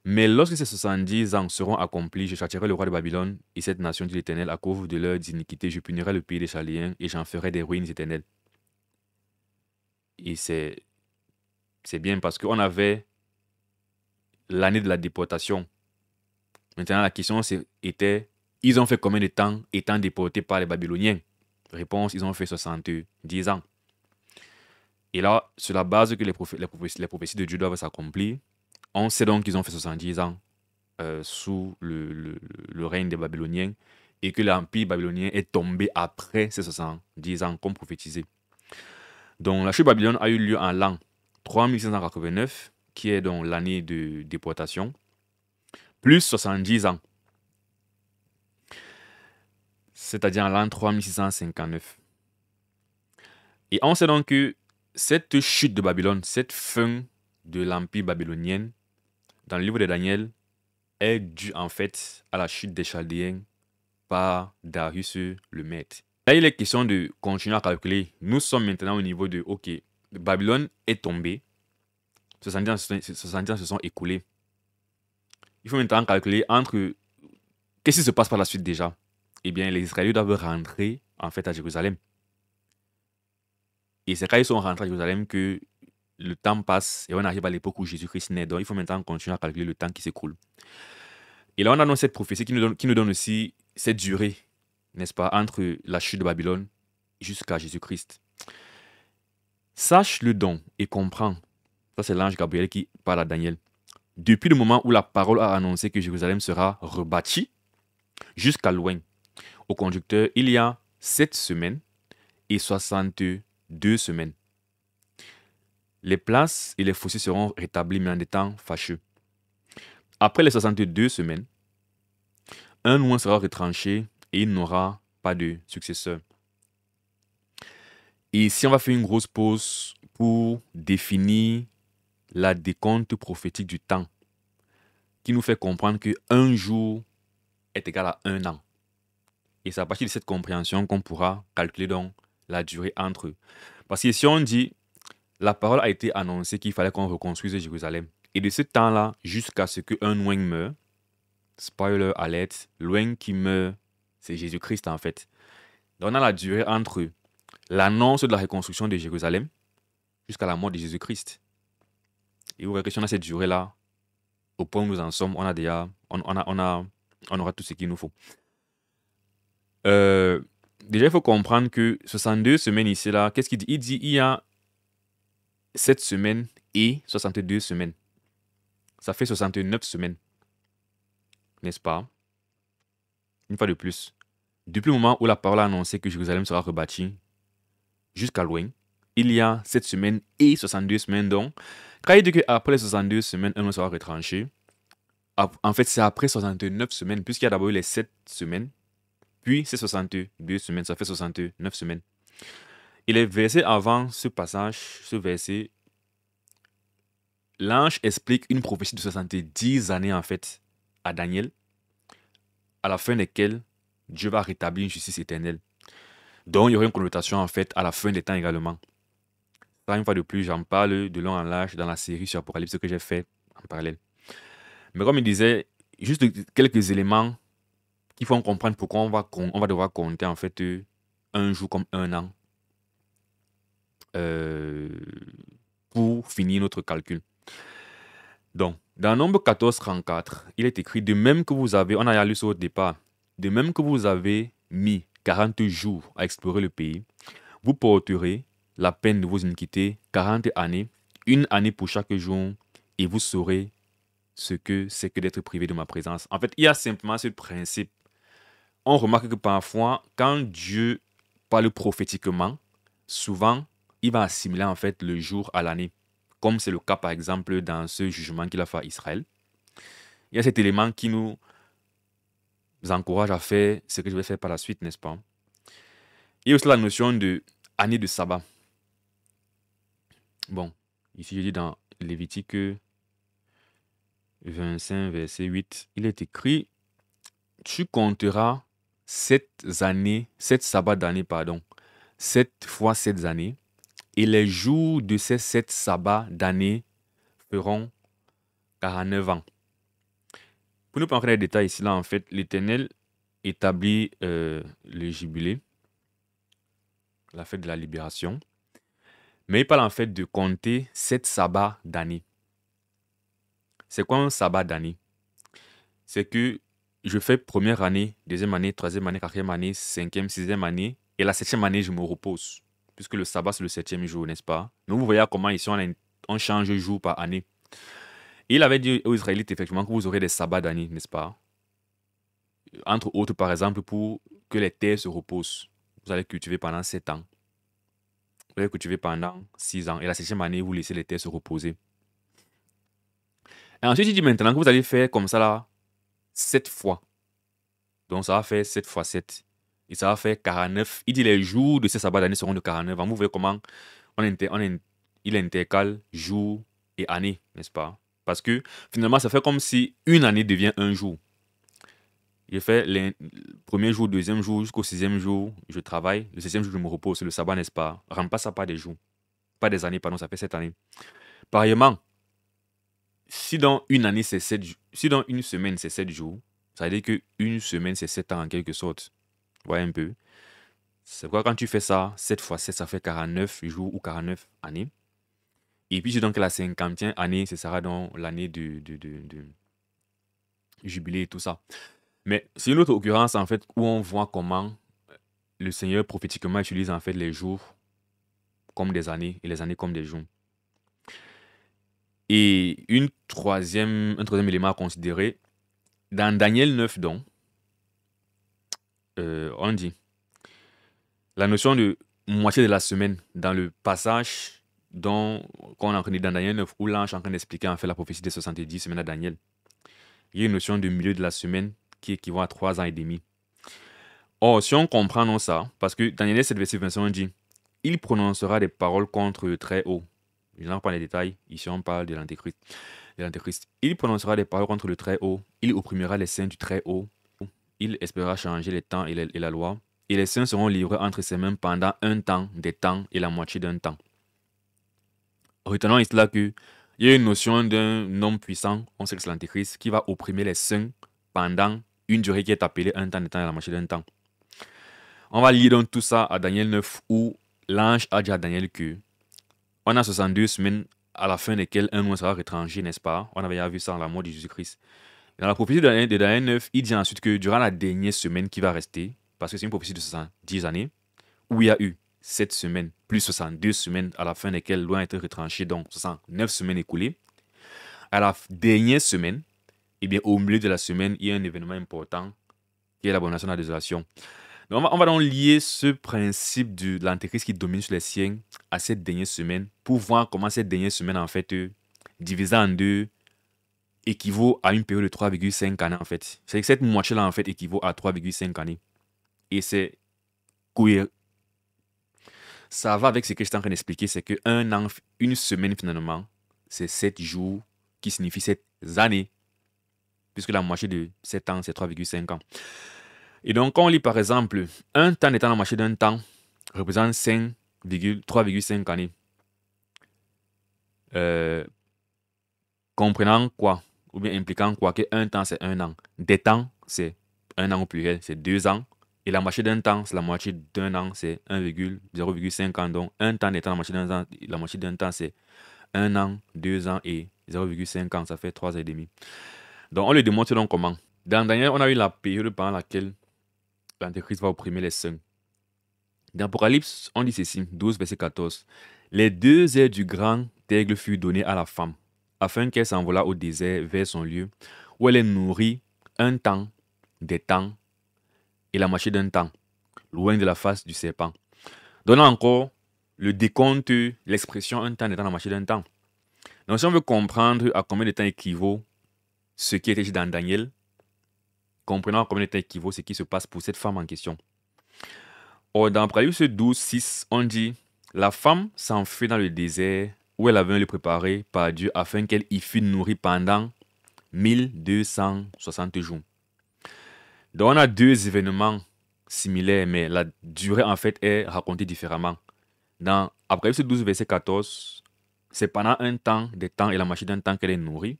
Mais lorsque ces 70 ans seront accomplis, je châtierai le roi de Babylone et cette nation, dit l'Éternel, à cause de leurs iniquités. Je punirai le pays des Chaldéens et j'en ferai des ruines éternelles. Et c'est bien parce qu'on avait l'année de la déportation. Maintenant, la question était, ils ont fait combien de temps étant déportés par les Babyloniens? Réponse, ils ont fait 70 ans. Et là, sur la base que les prophéties de Dieu doivent s'accomplir, on sait donc qu'ils ont fait 70 ans sous le règne des Babyloniens et que l'empire babylonien est tombé après ces 70 ans, comme prophétisé. Donc, la chute de Babylone a eu lieu en l'an 3589, qui est donc l'année de déportation, plus 70 ans, c'est-à-dire en l'an 3659. Et on sait donc que cette chute de Babylone, cette fin de l'empire babylonien, dans le livre de Daniel, est due en fait à la chute des Chaldéens par Darius le Mède. Là, il est question de continuer à calculer. Nous sommes maintenant au niveau de, ok, Babylone est tombée, 70 ans se sont écoulés. Il faut maintenant calculer entre, qu'est-ce qui se passe par la suite déjà? Eh bien, les Israéliens doivent rentrer en fait à Jérusalem. Et c'est quand ils sont rentrés à Jérusalem que le temps passe et on arrive à l'époque où Jésus-Christ naît. Donc, il faut maintenant continuer à calculer le temps qui s'écoule. Et là, on a donc cette prophétie qui nous donne aussi cette durée, n'est-ce pas, entre la chute de Babylone jusqu'à Jésus-Christ. Sache-le donc et comprends. Ça, c'est l'ange Gabriel qui parle à Daniel. Depuis le moment où la parole a annoncé que Jérusalem sera rebâtie jusqu'à loin, au conducteur, il y a 7 semaines et 62 semaines. Les places et les fossés seront rétablis, mais en des temps fâcheux. Après les 62 semaines, un oint sera retranché et il n'aura pas de successeur. Et ici, on va faire une grosse pause pour définir la décompte prophétique du temps, qui nous fait comprendre qu'un jour est égal à un an. Et c'est à partir de cette compréhension qu'on pourra calculer donc la durée entre eux. Parce que si on dit, la parole a été annoncée qu'il fallait qu'on reconstruise Jérusalem. Et de ce temps-là, jusqu'à ce qu'un oint meure, spoiler alert, l'oint qui meurt, c'est Jésus-Christ en fait. Donc on a la durée entre l'annonce de la reconstruction de Jérusalem jusqu'à la mort de Jésus-Christ. Et vous verrez que si on a cette durée-là, au point où nous en sommes, on aura tout ce qu'il nous faut. Déjà, il faut comprendre que 62 semaines ici, là, qu'est-ce qu'il dit? Il dit il y a 7 semaines et 62 semaines. Ça fait 69 semaines. N'est-ce pas? Une fois de plus. Depuis le moment où la parole a annoncé que Jérusalem sera rebâtie jusqu'à loin, il y a 7 semaines et 62 semaines. Donc, quand il dit qu'après les 62 semaines, un sera retranché, en fait, c'est après 69 semaines, puisqu'il y a d'abord eu les 7 semaines, puis c'est 62 semaines, ça fait 69 semaines. Et les versets avant ce passage, ce verset, l'ange explique une prophétie de 70 années en fait à Daniel, à la fin desquelles Dieu va rétablir une justice éternelle. Donc il y aura une connotation en fait à la fin des temps également. Ça, une fois de plus, j'en parle de long en large dans la série sur Apocalypse que j'ai fait en parallèle. Mais comme il disait, juste quelques éléments qui font comprendre pourquoi on va devoir compter en fait un jour comme un an pour finir notre calcul. Donc, dans Nombre 14, 34, il est écrit, de même que vous avez, on a lu ça au départ, de même que vous avez mis 40 jours à explorer le pays, vous porterez la peine de vos iniquités 40 années, une année pour chaque jour, et vous saurez ce que c'est que d'être privé de ma présence. En fait, il y a simplement ce principe. On remarque que parfois, quand Dieu parle prophétiquement, souvent, il va assimiler en fait le jour à l'année. Comme c'est le cas, par exemple, dans ce jugement qu'il a fait à Israël. Il y a cet élément qui nous encourage à faire ce que je vais faire par la suite, n'est-ce pas? Il y a aussi la notion de année de sabbat. Bon, ici je dis dans Lévitique 25, verset 8, il est écrit, tu compteras 7 sabbats d'année, pardon, 7 fois 7 années, et les jours de ces 7 sabbats d'année feront 49 ans. Pour ne pas entrer dans les détails ici, là, en fait, l'Éternel établit le jubilé, la fête de la libération, mais il parle en fait de compter 7 sabbats d'année. C'est quoi un sabbat d'année? C'est que je fais première année, deuxième année, troisième année, quatrième année, cinquième, sixième année, et la septième année, je me repose, puisque le sabbat, c'est le septième jour, n'est-ce pas? Donc, vous voyez comment ici, on change jour par année. Et il avait dit aux Israélites, effectivement, que vous aurez des sabbats d'année, n'est-ce pas? Entre autres, par exemple, pour que les terres se reposent. Vous allez cultiver pendant 7 ans. Vous allez cultiver pendant 6 ans. Et la septième année, vous laissez les terres se reposer. Et ensuite, il dit maintenant que vous allez faire comme ça, là, 7 fois. Donc, ça va faire 7 fois 7. Et ça va faire 49. Il dit les jours de ces sabbats d'année seront de 49 ans. Vous voyez comment il intercale jour et année, n'est-ce pas? Parce que finalement, ça fait comme si une année devient un jour. Je fais le premier jour, deuxième jour, jusqu'au sixième jour, je travaille. Le septième jour, je me repose. C'est le sabbat, n'est-ce pas? Remplace ça par des jours. Pas des années, pardon, ça fait 7 années. Pareillement, si dans une année, c'est 7 jours, si dans une semaine, c'est 7 jours, ça veut dire qu'une semaine, c'est 7 ans en quelque sorte. Vous voyez un peu? C'est pourquoi quand tu fais ça, 7 fois 7, ça fait 49 jours ou 49 années. Et puis, donc la 50e année, ce sera donc l'année de jubilé et tout ça. Mais c'est une autre occurrence, en fait, où on voit comment le Seigneur prophétiquement utilise en fait les jours comme des années et les années comme des jours. Et un troisième élément à considérer, dans Daniel 9, donc, on dit la notion de moitié de la semaine dans le passage qu'on a entendu dans Daniel 9, où l'ange est en train d'expliquer en fait la prophétie des 70 semaines à Daniel. Il y a une notion de milieu de la semaine qui équivaut à 3 ans et demi. Or, si on comprend non ça, parce que Daniel 7, verset 25, on dit il prononcera des paroles contre le Très-Haut. Je n'en pas les détails. Ici, on parle de l'Antéchrist. Il prononcera des paroles contre le Très-Haut. Il opprimera les saints du Très-Haut. Il espérera changer les temps et la loi. Et les saints seront livrés entre ses mains pendant un temps, des temps et la moitié d'un temps. Retenons ici là qu'il y a une notion d'un homme puissant, on sait que c'est l'Antéchrist, qui va opprimer les saints pendant une durée qui est appelée un temps, des temps et la moitié d'un temps. On va lire donc tout ça à Daniel 9 où l'ange a dit à Daniel que on a 62 semaines à la fin desquelles un mois sera retranché, n'est-ce pas? On avait déjà vu ça dans la mort de Jésus-Christ. Dans la prophétie de Daniel 9, il dit ensuite que durant la dernière semaine qui va rester, parce que c'est une prophétie de 70 années, où il y a eu 7 semaines plus 62 semaines à la fin desquelles l'on a été retranché, donc 69 semaines écoulées. À la dernière semaine, eh bien, au milieu de la semaine, il y a un événement important qui est l'abomination de la désolation. Donc, on va donc lier ce principe de l'antéchrist qui domine sur les siens à cette dernière semaine pour voir comment cette dernière semaine, en fait, divisée en deux, équivaut à une période de 3,5 années, en fait. C'est que cette moitié-là, en fait, équivaut à 3,5 années. Et c'est cohérent. Ça va avec ce que je suis en train d'expliquer, c'est qu'un an, une semaine, finalement, c'est 7 jours qui signifient 7 années, puisque la moitié de 7 ans, c'est 3,5 ans. Et donc, quand on lit par exemple, un temps étant la moitié d'un temps représente 3,5 années. Comprenant quoi? Ou bien impliquant quoi? Qu'un temps, c'est un an. Des temps, c'est un an au pluriel, c'est 2 ans. Et la moitié d'un temps, c'est la moitié d'un an, c'est 0,5 ans. Donc, un temps étant la moitié d'un temps, c'est 1 an, 2 ans et 0,5 ans. Ça fait 3 ans et demi. Donc, on le démontre donc comment? Dans Daniel, on a eu la période pendant laquelle l'Antéchrist va opprimer les saints. Dans Apocalypse, on dit ceci, 12, verset 14. Les 2 ailes du grand aigle furent données à la femme. afin qu'elle s'envolât au désert vers son lieu, où elle est nourrie un temps, des temps, et la moitié d'un temps, loin de la face du serpent. Donnant encore le décompte, l'expression un temps, des temps, la moitié d'un temps. Donc si on veut comprendre à combien de temps équivaut ce qui était dit dans Daniel, comprenant à combien de temps équivaut ce qui se passe pour cette femme en question. Or, dans Apocalypse 12, 6, on dit « La femme s'enfuit dans le désert où elle avait un lieu préparé par Dieu afin qu'elle y fût nourrie pendant 1260 jours. » Donc, on a deux événements similaires, mais la durée, en fait, est racontée différemment. Dans Apocalypse 12, verset 14, c'est pendant un temps, des temps et la moitié d'un temps qu'elle est nourrie.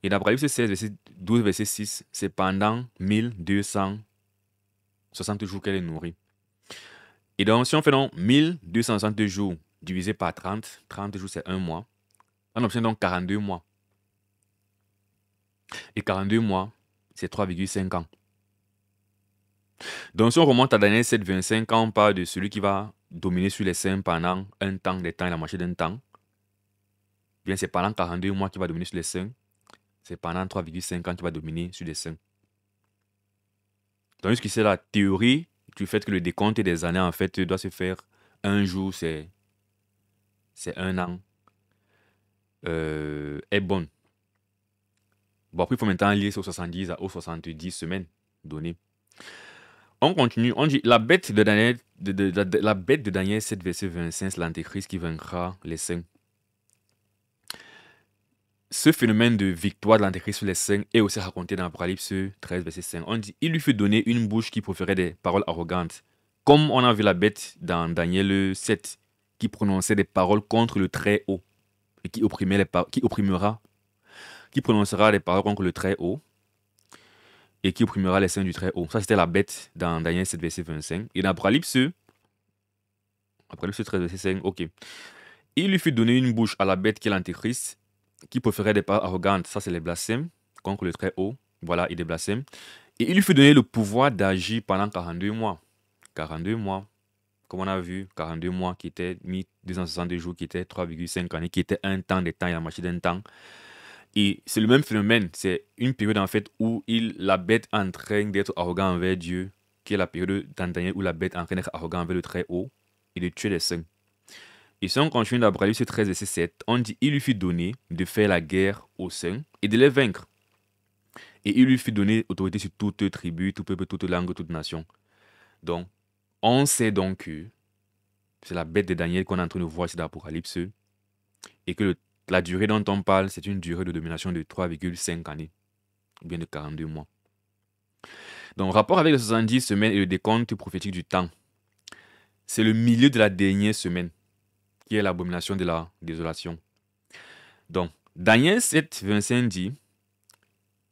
Et dans Apocalypse 16, verset 12, verset 6, c'est pendant 1260 jours qu'elle est nourrie. Et donc, si on fait donc 1260 jours divisé par 30, 30 jours c'est un mois, on obtient donc 42 mois. Et 42 mois, c'est 3,5 ans. Donc, si on remonte à Daniel 7, 25 ans, on parle de celui qui va dominer sur les saints pendant un temps, des temps et la moitié d'un temps. Bien, c'est pendant 42 mois qu'il va dominer sur les saints. C'est pendant 3,5 ans qu'il va dominer sur les saints. Donc, c'est la théorie du fait que le décompte des années, en fait, doit se faire un jour, c'est un an, est bonne. Bon, après, il faut maintenant lier aux 70 aux 70 semaines données. On continue. On dit la bête de Daniel, la bête de Daniel 7, verset 25, c'est l'antéchrist qui vaincra les saints. Ce phénomène de victoire de l'antéchrist sur les saints est aussi raconté dans Apocalypse 13, verset 5. On dit il lui fut donné une bouche qui proférait des paroles arrogantes. Comme on a vu la bête dans Daniel 7, qui prononçait des paroles contre le Très-Haut et qui prononcera des paroles contre le Très-Haut et qui opprimera les saints du Très-Haut. Ça, c'était la bête dans Daniel 7, verset 25. Et dans Apocalypse 13, verset 5, ok. Il lui fut donné une bouche à la bête qui est l'antéchrist, qui proférait des paroles arrogantes. Ça, c'est les blasphèmes contre le Très-Haut. Voilà, et des blasphèmes. Et il lui fut donné le pouvoir d'agir pendant 42 mois. 42 mois, comme on a vu, 42 mois qui étaient 1262 jours, qui étaient 3,5 années, qui étaient un temps, des temps et la moitié d'un temps. Et c'est le même phénomène. C'est une période en fait où la bête est en train d'être arrogant envers Dieu, qui est la période dans Daniel où la bête est en train d'être arrogant envers le Très-Haut et de tuer les saints. Et si on continue dans Apocalypse 13 et 7, on dit il lui fut donné de faire la guerre aux saints et de les vaincre. Et il lui fut donné autorité sur toute tribu, tout peuple, toute langue, toute nation. Donc, on sait donc que c'est la bête de Daniel qu'on est en train de voir ici dans l'Apocalypse et que la durée dont on parle, c'est une durée de domination de 3,5 années, ou bien de 42 mois. Donc, rapport avec les 70 semaines et le décompte prophétique du temps, c'est le milieu de la dernière semaine, qui est l'abomination de la désolation. Donc, Daniel 7, 25 dit,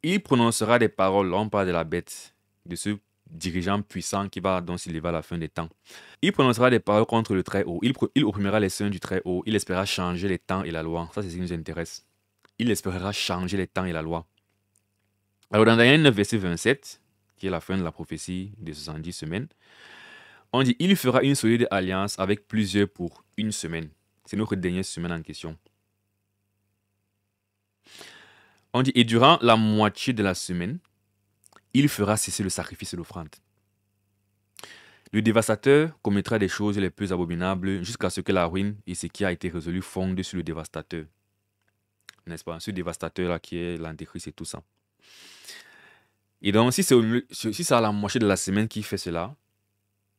il prononcera des paroles, on parle de la bête, de ce dirigeant puissant qui va donc s'élever à la fin des temps. Il prononcera des paroles contre le Très-Haut. Il opprimera les saints du Très-Haut. Il espérera changer les temps et la loi. Ça, c'est ce qui nous intéresse. Il espérera changer les temps et la loi. Alors, dans Daniel 9, verset 27, qui est la fin de la prophétie des 70 semaines, on dit il fera une solide alliance avec plusieurs pour une semaine. C'est notre dernière semaine en question. On dit et durant la moitié de la semaine, il fera cesser le sacrifice et l'offrande. Le dévastateur commettra des choses les plus abominables jusqu'à ce que la ruine et ce qui a été résolu fondent sur le dévastateur. N'est-ce pas? Ce dévastateur-là qui est l'antéchrist et tout ça. Et donc, si c'est à la moitié de la semaine qu'il fait cela,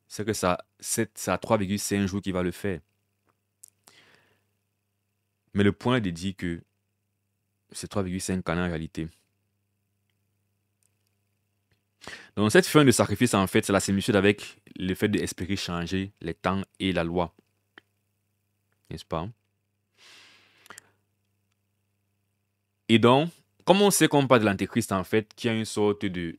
c'est que c'est à 3,5 jours qu'il va le faire. Mais le point est de dire que c'est 3,5 ans en réalité. Donc, cette fin de sacrifice, en fait, c'est la similitude avec le fait d'espérer changer les temps et la loi. N'est-ce pas? Et donc, comme on sait qu'on parle de l'antéchrist, en fait, qui a une sorte de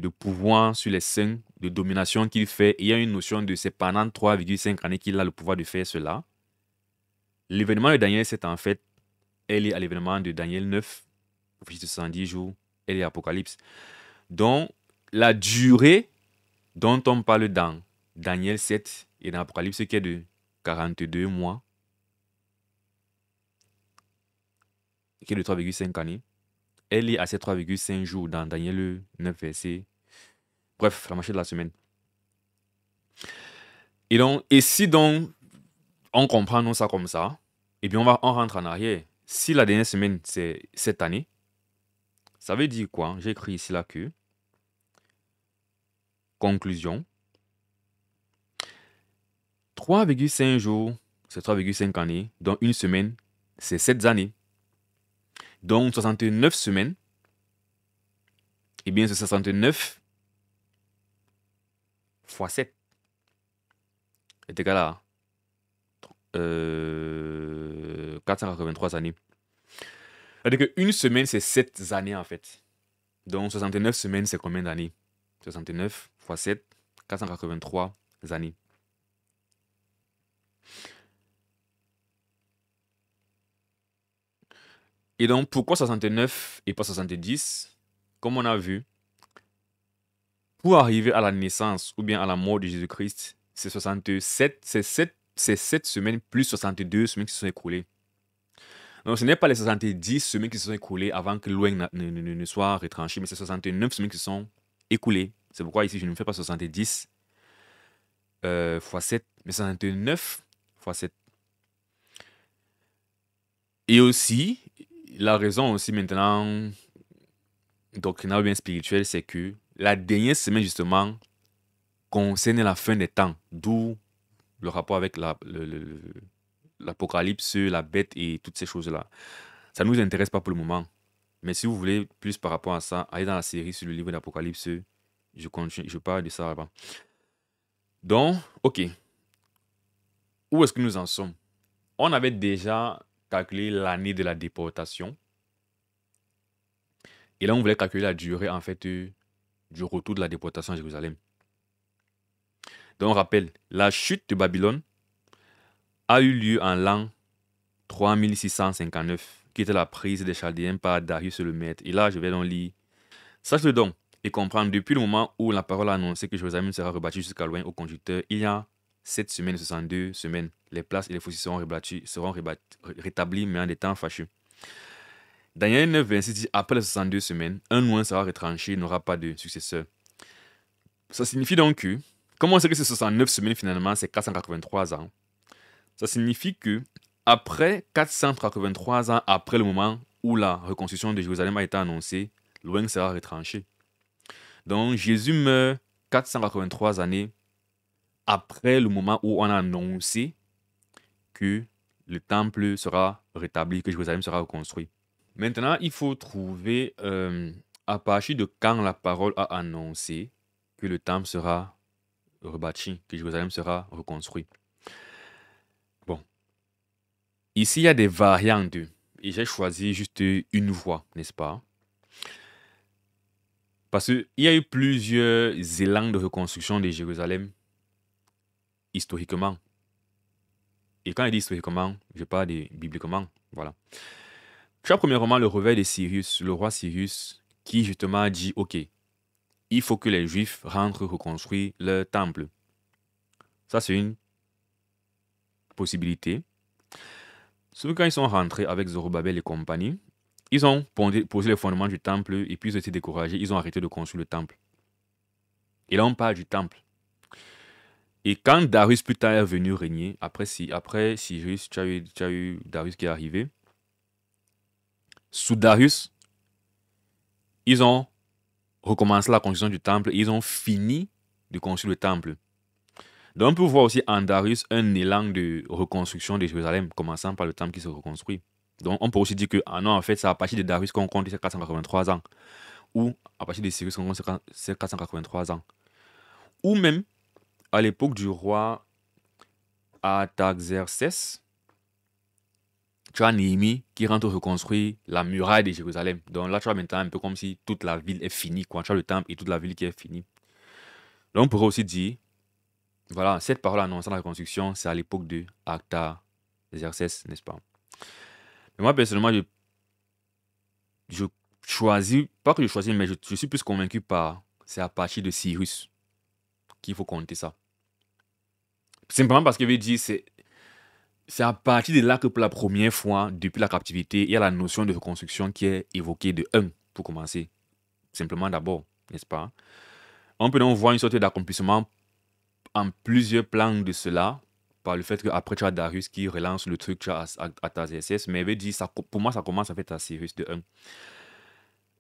pouvoir sur les saints, de domination qu'il fait, et il y a une notion de c'est pendant 3,5 années qu'il a le pouvoir de faire cela. L'événement de Daniel 7, en fait, elle est à l'événement de Daniel 9, de 70 jours, elle est Apocalypse. Donc, la durée dont on parle dans Daniel 7 et dans Apocalypse qui est de 42 mois, qui est de 3,5 années, est liée à ces 3,5 jours dans Daniel 9, verset. Bref, la moitié de la semaine. Et si donc on comprend non ça comme ça, et bien on rentre en arrière. Si la dernière semaine, c'est cette année, ça veut dire quoi? J'ai écrit ici là que, conclusion, 3,5 jours, c'est 3,5 années, donc une semaine, c'est 7 années. Donc 69 semaines, et bien c'est 69 fois 7 est égal à 483 années. C'est-à-dire qu'une semaine, c'est 7 années en fait. Donc 69 semaines, c'est combien d'années? 69 fois 7, 483 années. Et donc, pourquoi 69 et pas 70? Comme on a vu, pour arriver à la naissance ou bien à la mort de Jésus-Christ, c'est 67, c'est 7 semaines plus 62 semaines qui se sont écoulées. Donc, ce n'est pas les 70 semaines qui se sont écoulées avant que l'Ouing ne soit retranché, mais c'est 69 semaines qui se sont écoulées. C'est pourquoi ici, je ne fais pas 70 fois 7, mais 69 fois 7. Et aussi, la raison aussi maintenant, doctrinale ou bien spirituelle, c'est que la dernière semaine, justement, concerne la fin des temps, d'où le rapport avec l'Apocalypse, la bête et toutes ces choses-là. Ça ne nous intéresse pas pour le moment. Mais si vous voulez plus par rapport à ça, allez dans la série sur le livre d'Apocalypse. Je continue, je parle de ça avant. Donc, ok. Où est-ce que nous en sommes? On avait déjà calculé l'année de la déportation. Et là, on voulait calculer la durée, en fait, du retour de la déportation à Jérusalem. Donc, on rappelle, la chute de Babylone a eu lieu en l'an 3659, qui était la prise des Chaldéens par Darius le Maître. Et là, je vais donc lire. Sache-le donc et comprendre, depuis le moment où la parole a annoncé que Jérusalem sera rebâtie jusqu'à loin au conducteur, il y a 7 semaines, 62 semaines. Les places et les fosses seront rétablies, mais en des temps fâcheux. Daniel 9, 26 dit, après les 62 semaines, un oint sera retranché, il n'aura pas de successeur. Ça signifie donc que, comment on sait que ces 69 semaines finalement, c'est 483 ans? Ça signifie que, après 483 ans, après le moment où la reconstruction de Jérusalem a été annoncée, l'oint sera retranché. Donc Jésus meurt 483 années après le moment où on a annoncé que le temple sera rétabli, que Jérusalem sera reconstruit. Maintenant, il faut trouver à partir de quand la parole a annoncé que le temple sera rebâti, que Jérusalem sera reconstruit. Bon. Ici, il y a des variantes. Et j'ai choisi juste une voie, n'est-ce pas? Parce qu'il y a eu plusieurs élans de reconstruction de Jérusalem historiquement. Et quand je dis historiquement, je parle de bibliquement. Voilà. Tu as premièrement le réveil de Cyrus, le roi Cyrus, qui justement a dit, ok, il faut que les Juifs rentrent reconstruire leur temple. Ça, c'est une possibilité. Sauf que quand ils sont rentrés avec Zorobabel et compagnie, ils ont posé les fondements du temple et puis ils ont été découragés, ils ont arrêté de construire le temple. Et là, on parle du temple. Et quand Darius plus tard est venu régner, après Cyrus, tu as eu Darius qui est arrivé. Sous Darius, ils ont recommencé la construction du temple et ils ont fini de construire le temple. Donc on peut voir aussi en Darius un élan de reconstruction de Jérusalem, commençant par le temple qui se reconstruit. Donc on peut aussi dire que, ah non, en fait, c'est à partir de Darius qu'on compte ces 483 ans. Ou à partir de Cyrus qu'on compte ces 483 ans. Ou même, à l'époque du roi Artaxerxès, tu as Néhémie qui rentre reconstruire la muraille de Jérusalem. Donc là, tu vois maintenant un peu comme si toute la ville est finie. Tu as le temple et toute la ville qui est finie. Donc on pourrait aussi dire, voilà, cette parole annonçant la reconstruction, c'est à l'époque de Artaxerxès, n'est-ce pas? Mais moi, personnellement, je choisis, pas que je choisis, mais je suis plus convaincu par, c'est à partir de Cyrus qu'il faut compter ça. Simplement parce qu'il veut dire, c'est c'est à partir de là que pour la première fois, depuis la captivité, il y a la notion de reconstruction qui est évoquée de un, pour commencer. Simplement d'abord, n'est-ce pas? On peut donc voir une sorte d'accomplissement en plusieurs plans de cela, par le fait qu'après tu as Darius qui relance le truc, tu as Artaxerxès, mais il veut dire, ça, pour moi, ça commence en fait à Cyrus de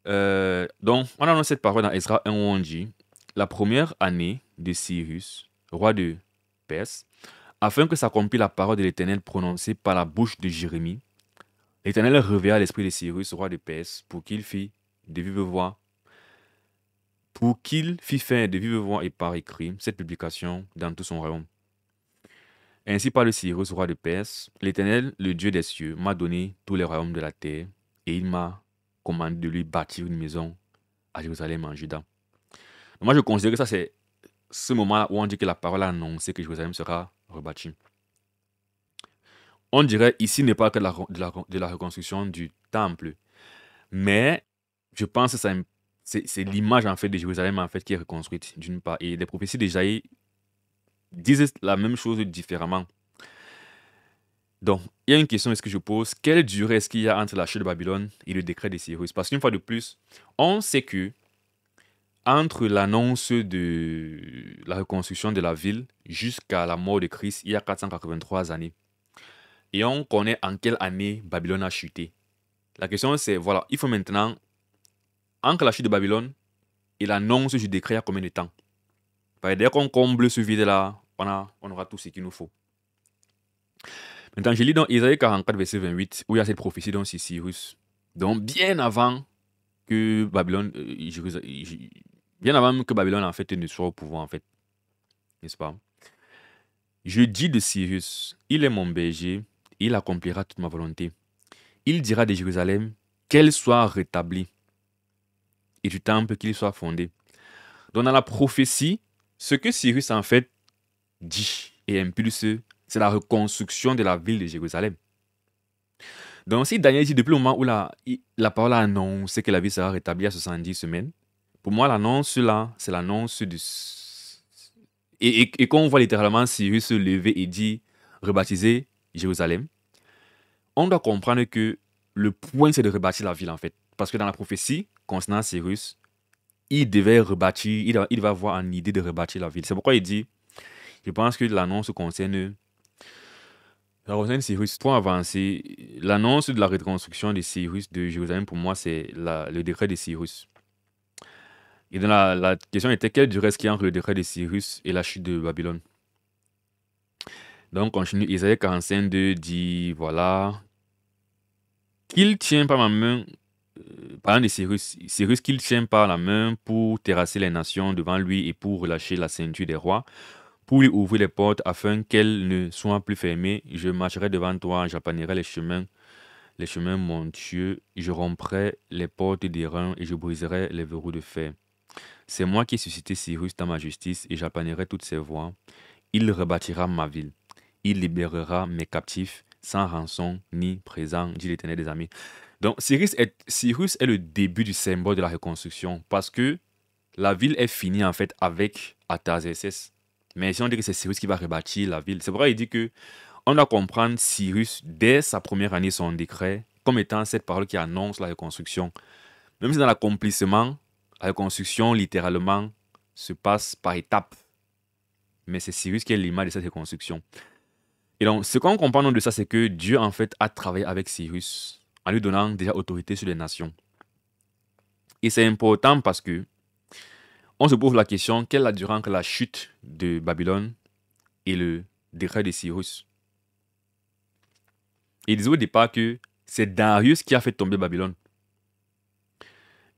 un. Donc, on a cette parole dans Ezra 1 où on dit la première année de Cyrus, roi de Perse, afin que s'accomplisse la parole de l'Éternel prononcée par la bouche de Jérémie, l'Éternel réveilla l'esprit de Cyrus, roi de Perse, pour qu'il fît de vive voix, pour qu'il fît faire de vive voix et par écrit cette publication dans tout son royaume. Ainsi par le Cyrus, roi de Perse, l'Éternel, le Dieu des cieux, m'a donné tous les royaumes de la terre, et il m'a commandé de lui bâtir une maison à Jérusalem en Juda. Moi, je considère que ça, c'est ce moment où on dit que la parole a annoncé que Jérusalem sera rebâtie. On dirait ici n'est pas que de la reconstruction du temple, mais je pense que c'est l'image en fait de Jérusalem en fait qui est reconstruite d'une part. Et les prophéties d'Ésaïe disent la même chose différemment. Donc, il y a une question est-ce que je pose, quelle durée est-ce qu'il y a entre la chute de Babylone et le décret de Cyrus? Parce qu'une fois de plus, on sait que entre l'annonce de la reconstruction de la ville jusqu'à la mort de Christ, il y a 483 années. Et on connaît en quelle année Babylone a chuté. La question c'est, voilà, il faut maintenant, entre la chute de Babylone et l'annonce du décret, il y a combien de temps? Dès qu'on comble ce vide-là, on aura tout ce qu'il nous faut. Maintenant, je lis dans Isaïe 44, verset 28, où il y a cette prophétie dans Cyrus. Donc, bien avant que Babylone, bien avant que Babylone, en fait, ne soit au pouvoir, en fait. N'est-ce pas? Je dis de Cyrus, il est mon berger, il accomplira toute ma volonté. Il dira de Jérusalem qu'elle soit rétablie et du temple qu'il soit fondé. Donc, dans la prophétie, ce que Cyrus, en fait, dit et impulse, c'est la reconstruction de la ville de Jérusalem. Donc, si Daniel dit depuis le moment où la parole a annoncé que la ville sera rétablie à 70 semaines, pour moi, l'annonce là, c'est l'annonce du. Et quand on voit littéralement Cyrus se lever et dire rebaptiser Jérusalem, on doit comprendre que le point, c'est de rebâtir la ville en fait. Parce que dans la prophétie, concernant Cyrus, il devait rebâtir, il va avoir une idée de rebâtir la ville. C'est pourquoi il dit, je pense que l'annonce concerne. La concerne Cyrus, pour avancer, l'annonce de la reconstruction de Cyrus de Jérusalem, pour moi, c'est le décret de Cyrus. Et donc la question était quelle durée est-ce qu'il y a entre le décret de Cyrus et la chute de Babylone? Donc, on continue. Isaïe 45, 2 dit voilà. Qu'il tient par ma main, parlant de Cyrus qu'il tient par la main pour terrasser les nations devant lui et pour relâcher la ceinture des rois, pour lui ouvrir les portes afin qu'elles ne soient plus fermées. Je marcherai devant toi, j'aplaneirai les chemins montueux, je romprai les portes d'airain et je briserai les verrous de fer. C'est moi qui ai suscité Cyrus dans ma justice et j'applanerai toutes ses voies. Il rebâtira ma ville. Il libérera mes captifs sans rançon ni présent, dit l'Éternel des armées. Donc, Cyrus est le début du symbole de la reconstruction parce que la ville est finie en fait avec Artaxerxès. Mais si on dit que c'est Cyrus qui va rebâtir la ville, c'est pourquoi il dit que on doit comprendre Cyrus dès sa première année, son décret, comme étant cette parole qui annonce la reconstruction. Même si dans l'accomplissement, la reconstruction, littéralement, se passe par étapes. Mais c'est Cyrus qui est l'image de cette reconstruction. Et donc, ce qu'on comprend de ça, c'est que Dieu, en fait, a travaillé avec Cyrus en lui donnant déjà autorité sur les nations. Et c'est important parce que on se pose la question, quelle est la durée entre la chute de Babylone et le décret de Cyrus? Et il disait au départ que c'est Darius qui a fait tomber Babylone.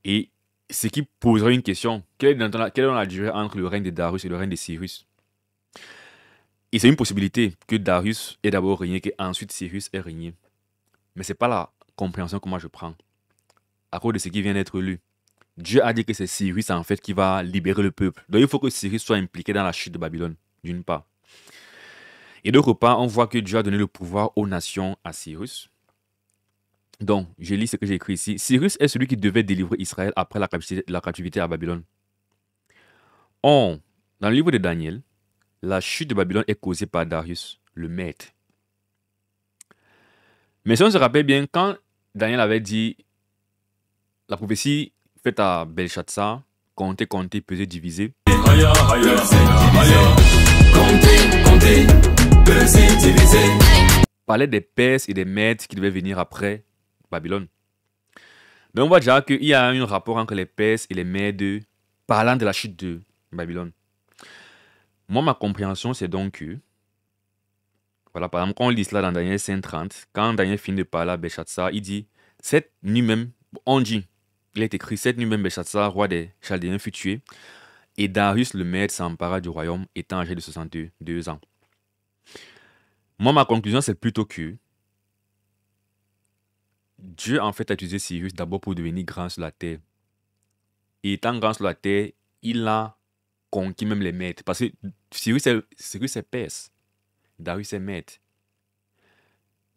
Et ce qui poserait une question, quelle est la durée entre le règne de Darius et le règne de Cyrus? Et c'est une possibilité que Darius ait d'abord régné, qu'ensuite Cyrus ait régné. Mais ce n'est pas la compréhension que moi je prends, à cause de ce qui vient d'être lu. Dieu a dit que c'est Cyrus en fait qui va libérer le peuple. Donc il faut que Cyrus soit impliqué dans la chute de Babylone, d'une part. Et d'autre part, on voit que Dieu a donné le pouvoir aux nations à Cyrus. Donc, je lis ce que j'ai écrit ici. Cyrus est celui qui devait délivrer Israël après la captivité à Babylone. Or, dans le livre de Daniel, la chute de Babylone est causée par Darius, le maître. Mais si on se rappelle bien, quand Daniel avait dit la prophétie faite à Belshazzar, compter, compter, peser, diviser, parlait des Perses et des Mèdes qui devaient venir après Babylone. Donc on voit déjà qu'il y a un rapport entre les Perses et les Mèdes parlant de la chute de Babylone. Moi, ma compréhension, c'est donc que, voilà, par exemple, quand on lit cela dans Daniel 5:30, quand Daniel finit de parler à Belshazzar, il dit, cette nuit même, on dit, il est écrit, cette nuit même, Belshazzar, roi des Chaldéens, fut tué, et Darius le Mède s'empara du royaume, étant âgé de 62 ans. Moi, ma conclusion, c'est plutôt que Dieu, en fait, a utilisé Cyrus d'abord pour devenir grand sur la terre. Et étant grand sur la terre, il a conquis même les Mèdes. Parce que Cyrus est perse, Darius est Mède.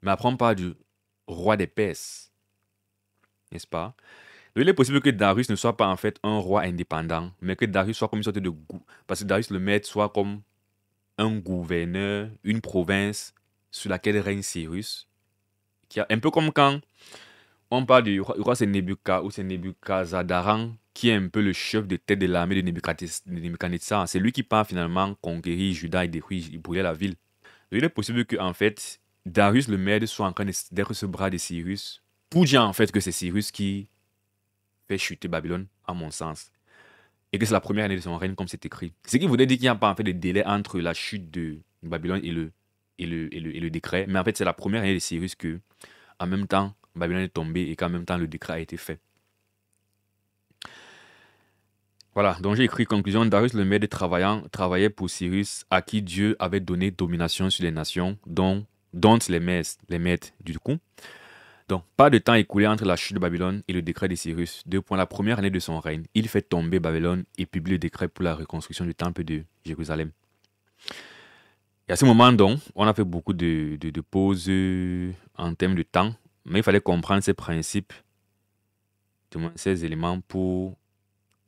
Mais après, on parle du roi des Perses, n'est-ce pas? Donc, il est possible que Darius ne soit pas en fait un roi indépendant, mais que Darius soit comme une sorte de... Parce que Darius le Mède soit comme un gouverneur, une province sur laquelle règne Cyrus. Qui a, un peu comme quand on parle du roi, c'est Nebuchadnezzar ou c'est Nebuchadnezzar qui est un peu le chef de tête de l'armée de Nebuchadnezzar. C'est lui qui part finalement conquérir Juda et détruire, brûler la ville. Donc, il est possible que en fait Darius le Mède soit en train d'être ce bras de Cyrus pour dire en fait que c'est Cyrus qui fait chuter Babylone, à mon sens. Et que c'est la première année de son règne, comme c'est écrit. Ce qui voudrait dire qu'il n'y a pas en fait de délai entre la chute de Babylone et le décret. Mais en fait, c'est la première année de Cyrus que, en même temps, Babylone est tombée et qu'en même temps, le décret a été fait. Voilà, donc j'ai écrit conclusion. Darius le Mède travaillait pour Cyrus, à qui Dieu avait donné domination sur les nations, dont les Mèdes du coup. Donc, pas de temps écoulé entre la chute de Babylone et le décret de Cyrus. La première année de son règne, il fait tomber Babylone et publie le décret pour la reconstruction du temple de Jérusalem. Et à ce moment, donc, on a fait beaucoup de pauses en termes de temps, mais il fallait comprendre ces principes, ces éléments pour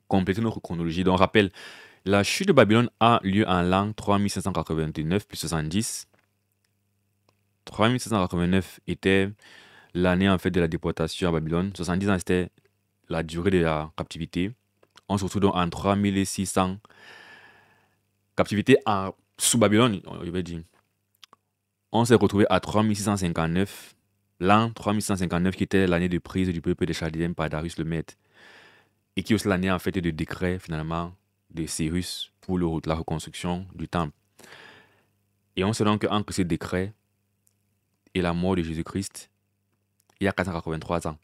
compléter notre chronologie. Donc, rappel, la chute de Babylone a lieu en l'an 3589 plus 70. 3589 était l'année en fait de la déportation à Babylone. 70 ans, c'était la durée de la captivité. On se retrouve donc en 3600 captivité sous Babylone, je vais dire. On s'est retrouvé à 3659, l'an 3659 qui était l'année de prise du peuple des Chaldéens par Darius le Mède. Et qui est aussi l'année en fait de décret finalement de Cyrus pour la reconstruction du temple. Et on sait donc qu'entre ces décrets et la mort de Jésus-Christ, il y a 483 ans.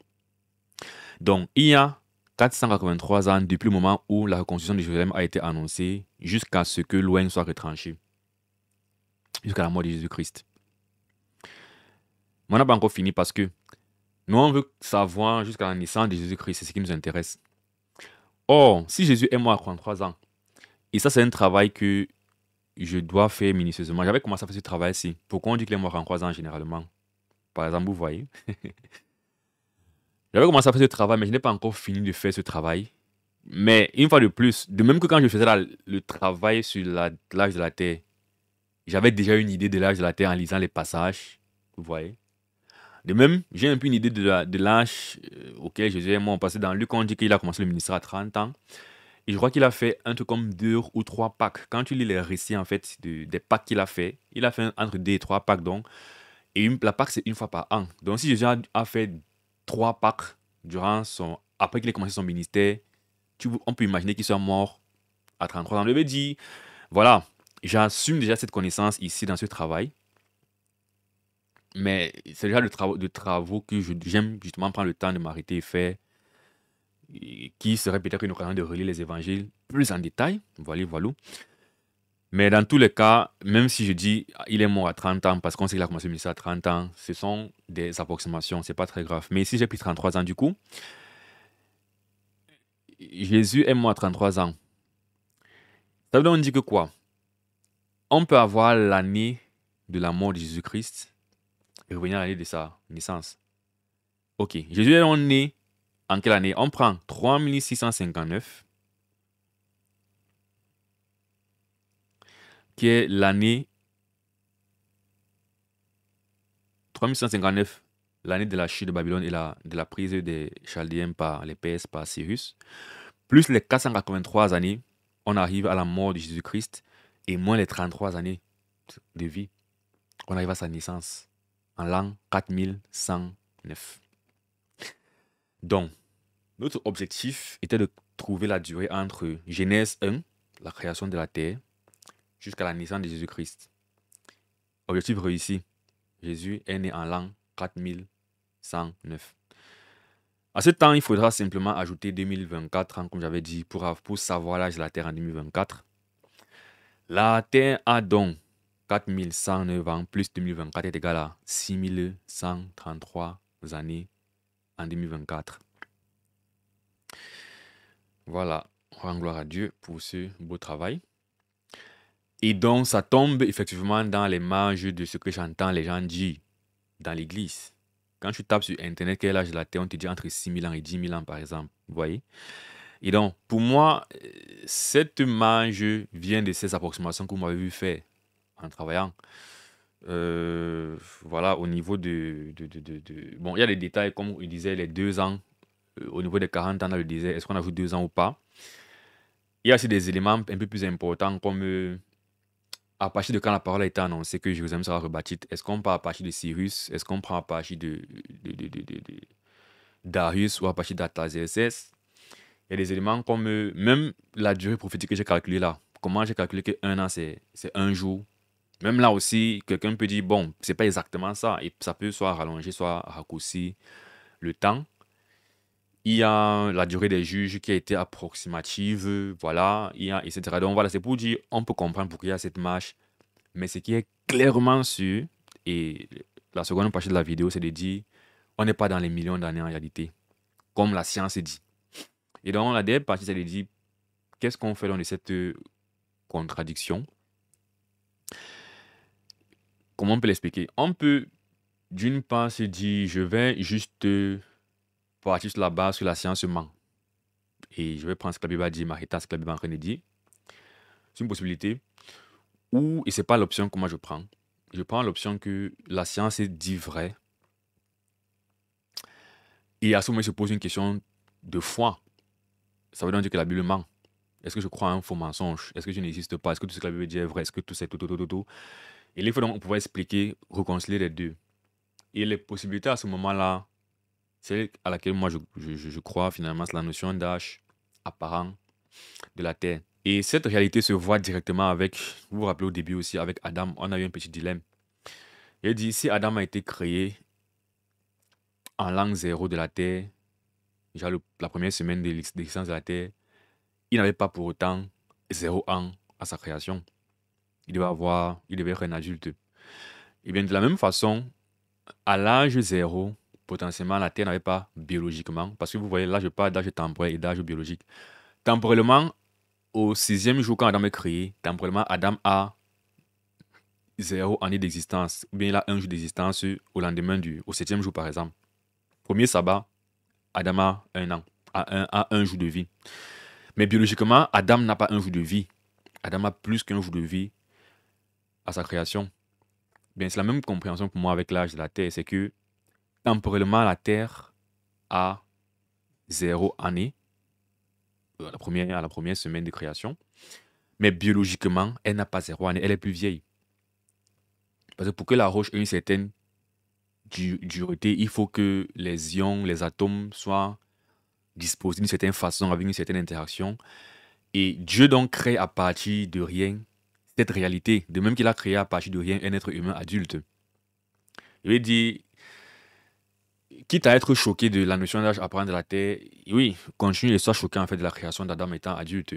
Donc, il y a 483 ans depuis le moment où la reconstruction de Jérusalem a été annoncée jusqu'à ce que l'ON soit retranché. Jusqu'à la mort de Jésus-Christ. Mais on n'a pas encore fini parce que nous, on veut savoir jusqu'à la naissance de Jésus-Christ. C'est ce qui nous intéresse. Or, si Jésus est mort à 33 ans, et ça, c'est un travail que je dois faire minutieusement. J'avais commencé à faire ce travail-ci. Pourquoi on dit qu'il est mort à 33 ans généralement? Par exemple, vous voyez. J'avais commencé à faire ce travail, mais je n'ai pas encore fini de faire ce travail. Mais une fois de plus, de même que quand je faisais le travail sur l'âge de la Terre, j'avais déjà une idée de l'âge de la Terre en lisant les passages. Vous voyez. De même, j'ai un peu une idée de l'âge auquel Jésus est mort. Parce que dans Luc, on dit qu'il a commencé le ministère à 30 ans. Et je crois qu'il a fait un truc comme 2 ou 3 Pâques. Quand tu lis les récits en fait des Pâques qu'il a fait, il a fait entre 2 et 3 Pâques donc. Et la Pâque, c'est une fois par an. Donc si Jésus a fait 3 Pâques après qu'il ait commencé son ministère, on peut imaginer qu'il soit mort à 33 ans. Je veux dire, voilà, j'assume déjà cette connaissance ici dans ce travail. Mais c'est déjà de travaux que j'aime justement prendre le temps de m'arrêter et faire, qui serait peut-être une occasion de relire les évangiles plus en détail. Voilà, voilà. Mais dans tous les cas, même si je dis il est mort à 30 ans parce qu'on sait qu'il a commencé le ministère à 30 ans, ce sont des approximations, c'est pas très grave. Mais ici, j'ai pris 33 ans du coup. Jésus est mort à 33 ans. Ça veut donc dire que quoi? On peut avoir l'année de la mort de Jésus-Christ et revenir à l'année de sa naissance. Ok, Jésus est né en quelle année? On prend 3659, qui est l'année 3659 l'année de la chute de Babylone et de la prise des Chaldéens par les Perses, par Cyrus, plus les 483 années, on arrive à la mort de Jésus-Christ, et moins les 33 années de vie, on arrive à sa naissance, en l'an 4109. Donc, notre objectif était de trouver la durée entre Genèse 1, la création de la terre, jusqu'à la naissance de Jésus-Christ. Objectif réussi. Jésus est né en l'an 4109. À ce temps, il faudra simplement ajouter 2024, comme j'avais dit, pour savoir l'âge de la Terre en 2024. La Terre a donc 4109 ans plus 2024 est égal à 6133 années en 2024. Voilà, on rend gloire à Dieu pour ce beau travail. Et donc, ça tombe effectivement dans les marges de ce que j'entends les gens dire dans l'église. Quand tu tapes sur Internet, quel est l'âge de la Terre, on te dit entre 6000 ans et 10 000 ans, par exemple. Vous voyez? Et donc, pour moi, cette marge vient de ces approximations que vous m'avez vu faire en travaillant. Voilà, au niveau Bon, il y a des détails, comme il disait, les 2 ans. Au niveau des 40 ans, on le disait, est-ce qu'on ajoute 2 ans ou pas? Il y a aussi des éléments un peu plus importants, comme à partir de quand la parole a été annoncée que Jérusalem sera rebâtie. Est-ce qu'on part à partir de Cyrus? Est-ce qu'on prend à partir de Darius ou à partir d'Artaxerxès? Il y a des éléments comme même la durée prophétique que j'ai calculée là. Comment j'ai calculé que 1 an, c'est 1 jour. Même là aussi, quelqu'un peut dire, bon, c'est pas exactement ça. Et ça peut soit rallonger, soit raccourcir le temps. Il y a la durée des juges qui a été approximative, voilà, il y a, etc. Donc voilà, c'est pour dire, on peut comprendre pourquoi il y a cette marche. Mais ce qui est clairement sûr, et la seconde partie de la vidéo, c'est de dire, on n'est pas dans les millions d'années en réalité, comme la science dit. Et donc la deuxième partie, c'est de dire, qu'est-ce qu'on fait dans cette contradiction? Comment on peut l'expliquer? On peut, d'une part, se dire, je vais juste partir sur la base sur la science ment. Et je vais prendre ce que la Bible a dit, Marita, ce que la Bible est en train de dire. C'est une possibilité. Ou, et ce n'est pas l'option que moi je prends. Je prends l'option que la science dit vrai. Et à ce moment, il se pose une question de foi. Ça veut donc dire que la Bible ment. Est-ce que je crois à un faux mensonge? Est-ce que je n'existe pas? Est-ce que tout ce que la Bible dit est vrai? Est-ce que tout c'est tout? Et il faut donc pouvoir expliquer, réconcilier les deux. Et les possibilités à ce moment-là, celle à laquelle moi je crois finalement, c'est la notion d'âge apparent de la Terre. Et cette réalité se voit directement avec, vous vous rappelez au début aussi, avec Adam, on a eu un petit dilemme. Il dit, si Adam a été créé en l'an 0 de la Terre, déjà la première semaine de l'existence de la Terre, il n'avait pas pour autant 0 ans à sa création. Il devait être un adulte. Et bien de la même façon, à l'âge 0, potentiellement la Terre n'avait pas biologiquement, parce que vous voyez, là je parle d'âge temporel et d'âge biologique. Temporellement, au 6e jour quand Adam est créé, temporellement Adam a 0 année d'existence, ou bien il a 1 jour d'existence au 7e jour par exemple. Premier sabbat, Adam a 1 an, a un jour de vie. Mais biologiquement, Adam n'a pas 1 jour de vie. Adam a plus qu'1 jour de vie à sa création. Bien, c'est la même compréhension pour moi avec l'âge de la Terre, c'est que temporellement, la Terre a 0 année à la première semaine de création. Mais biologiquement, elle n'a pas 0 année, elle est plus vieille. Parce que pour que la roche ait une certaine dureté, il faut que les ions, les atomes soient disposés d'une certaine façon, avec une certaine interaction. Et Dieu donc crée à partir de rien cette réalité, de même qu'il a créé à partir de rien un être humain adulte. Il veut dire, quitte à être choqué de la notion d'âge apparent de la Terre, oui, continue et sois choqué en fait de la création d'Adam étant adulte.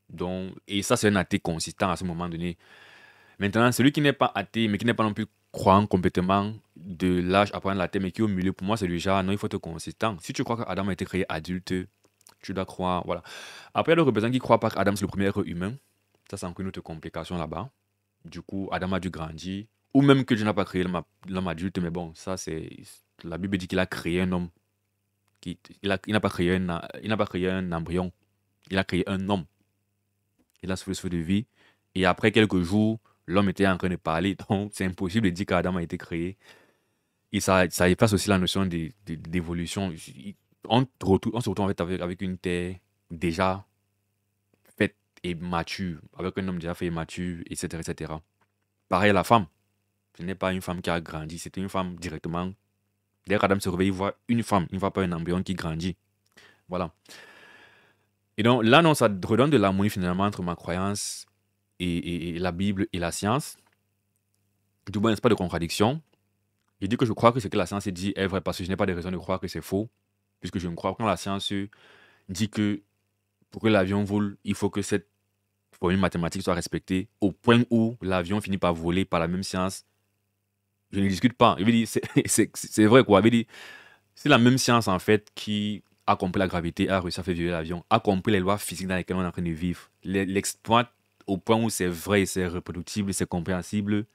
Donc, et ça, c'est un athée consistant à ce moment donné. Maintenant, celui qui n'est pas athée, mais qui n'est pas non plus croyant complètement de l'âge apparent de la Terre, mais qui est au milieu, pour moi, c'est déjà, non, il faut être consistant. Si tu crois qu'Adam a été créé adulte, tu dois croire, voilà. Après, il y a d'autres personnes qui ne croient pas qu'Adam, c'est le premier être humain. Ça, c'est encore une autre complication là-bas. Du coup, Adam a dû grandir. Ou même que Dieu n'a pas créé l'homme adulte, mais bon, ça, c'est... La Bible dit qu'il a créé un homme. Il n'a pas créé il n'a pas créé un embryon. Il a créé un homme. Il a soufflé le feu de vie. Et après quelques jours, l'homme était en train de parler. Donc, c'est impossible de dire qu'Adam a été créé Et ça efface aussi la notion d'évolution. On se retrouve en fait avec une terre déjà faite et mature, avec un homme déjà fait et mature, etc., etc. Pareil à la femme. Ce n'est pas une femme qui a grandi, c'est une femme directement. Dès qu'Adam se réveille, il voit une femme, il ne voit pas un embryon qui grandit. Voilà. Et donc là, non, ça redonne de l'harmonie finalement entre ma croyance et la Bible et la science. Du moins, il n'y a pas de contradiction. Je dis que je crois que ce que la science dit est vrai parce que je n'ai pas de raison de croire que c'est faux, puisque je me crois quand la science dit que pour que l'avion vole, il faut que cette formule mathématique soit respectée au point où l'avion finit par voler par la même science. Je ne discute pas. Je veux dire, c'est vrai quoi. Je veux dire, c'est la même science en fait qui a compris la gravité, a réussi à faire violer l'avion, a compris les lois physiques dans lesquelles on est en train de vivre, l'exploite au point où c'est vrai, c'est reproductible, c'est compréhensible,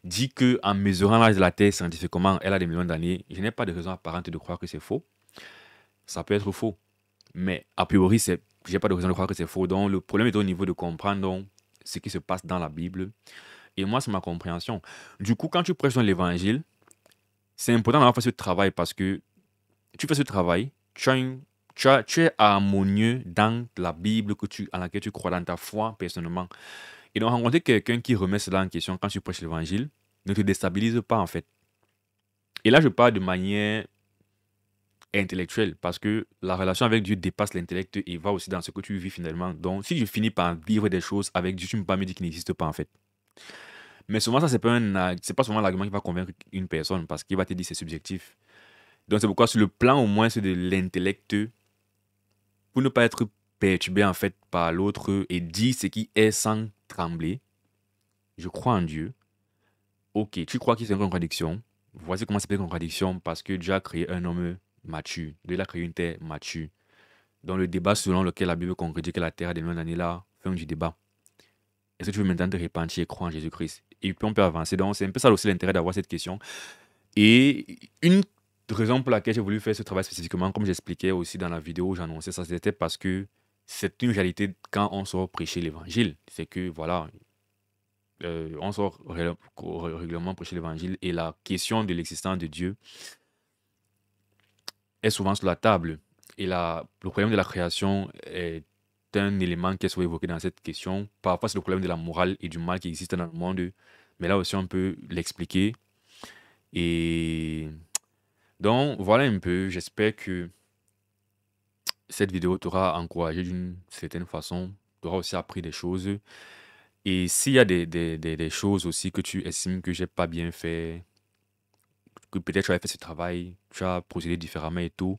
dit que en mesurant l'âge de la Terre scientifiquement, elle a des millions d'années. Je n'ai pas de raison apparente de croire que c'est faux. Ça peut être faux, mais a priori, j'ai pas de raison de croire que c'est faux. Donc, le problème est au niveau de comprendre donc, ce qui se passe dans la Bible. Et moi, c'est ma compréhension. Du coup, quand tu prêches dans l'évangile, c'est important d'avoir fait ce travail parce que tu fais ce travail, tu es harmonieux dans la Bible à laquelle tu crois, dans ta foi personnellement. Et donc, rencontrer quelqu'un qui remet cela en question quand tu prêches l'évangile ne te déstabilise pas en fait. Et là, je parle de manière intellectuelle parce que la relation avec Dieu dépasse l'intellect et va aussi dans ce que tu vis finalement. Donc, si je finis par vivre des choses avec Dieu, tu ne peux pas me dire qu'il n'existe pas en fait. Mais souvent, ça, c'est pas souvent l'argument qui va convaincre une personne parce qu'il va te dire c'est subjectif. Donc, c'est pourquoi, sur le plan au moins c'est de l'intellect, pour ne pas être perturbé en fait par l'autre et dire ce qui est sans trembler, je crois en Dieu. Ok, tu crois qu'il y a une contradiction. Voici comment c'est une contradiction parce que Dieu a créé un homme mature. Dieu a créé une terre mature. Dans le débat selon lequel la Bible concrétise que la terre a des millions d'années là, fin du débat. Est-ce que tu veux maintenant te repentir et croire en Jésus-Christ? Et puis on peut avancer. Donc c'est un peu ça aussi l'intérêt d'avoir cette question. Et une raison pour laquelle j'ai voulu faire ce travail spécifiquement, comme j'expliquais aussi dans la vidéo où j'annonçais ça, c'était parce que c'est une réalité quand on sort prêcher l'évangile. C'est que voilà, on sort régulièrement prêcher l'évangile et la question de l'existence de Dieu est souvent sur la table. Et le problème de la création est un élément qui est souvent évoqué dans cette question. Parfois, c'est le problème de la morale et du mal qui existe dans le monde. Mais là aussi, on peut l'expliquer. Et donc, voilà un peu. J'espère que cette vidéo t'aura encouragé d'une certaine façon. Tu auras aussi appris des choses. Et s'il y a des choses aussi que tu estimes que j'ai pas bien fait, que peut-être tu as fait ce travail, tu as procédé différemment et tout,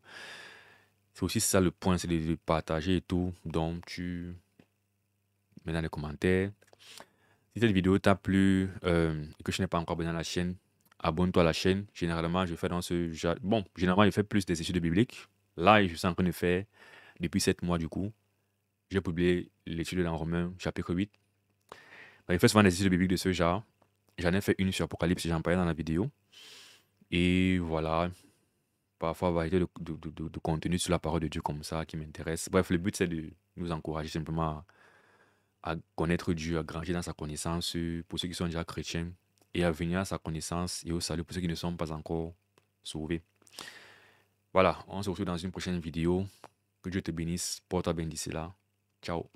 c'est aussi ça le point, c'est de partager et tout. Donc, tu mets dans les commentaires. Si cette vidéo t'a plu et que je n'ai pas encore abonné à la chaîne, abonne-toi à la chaîne. Généralement, je fais dans ce genre. Bon, généralement, je fais plus des études bibliques. Là, je suis en train de faire, depuis 7 mois du coup, j'ai publié l'étude dans Romains, chapitre 8. Ben, je fais souvent des études bibliques de ce genre. J'en ai fait une sur Apocalypse, j'en parlais dans la vidéo. Et voilà, parfois variété de contenu sur la parole de Dieu comme ça qui m'intéresse. Bref, le but c'est de nous encourager simplement à connaître Dieu, à grandir dans sa connaissance pour ceux qui sont déjà chrétiens et à venir à sa connaissance et au salut pour ceux qui ne sont pas encore sauvés. Voilà, on se retrouve dans une prochaine vidéo. Que Dieu te bénisse, porte-toi bien d'ici là. Ciao.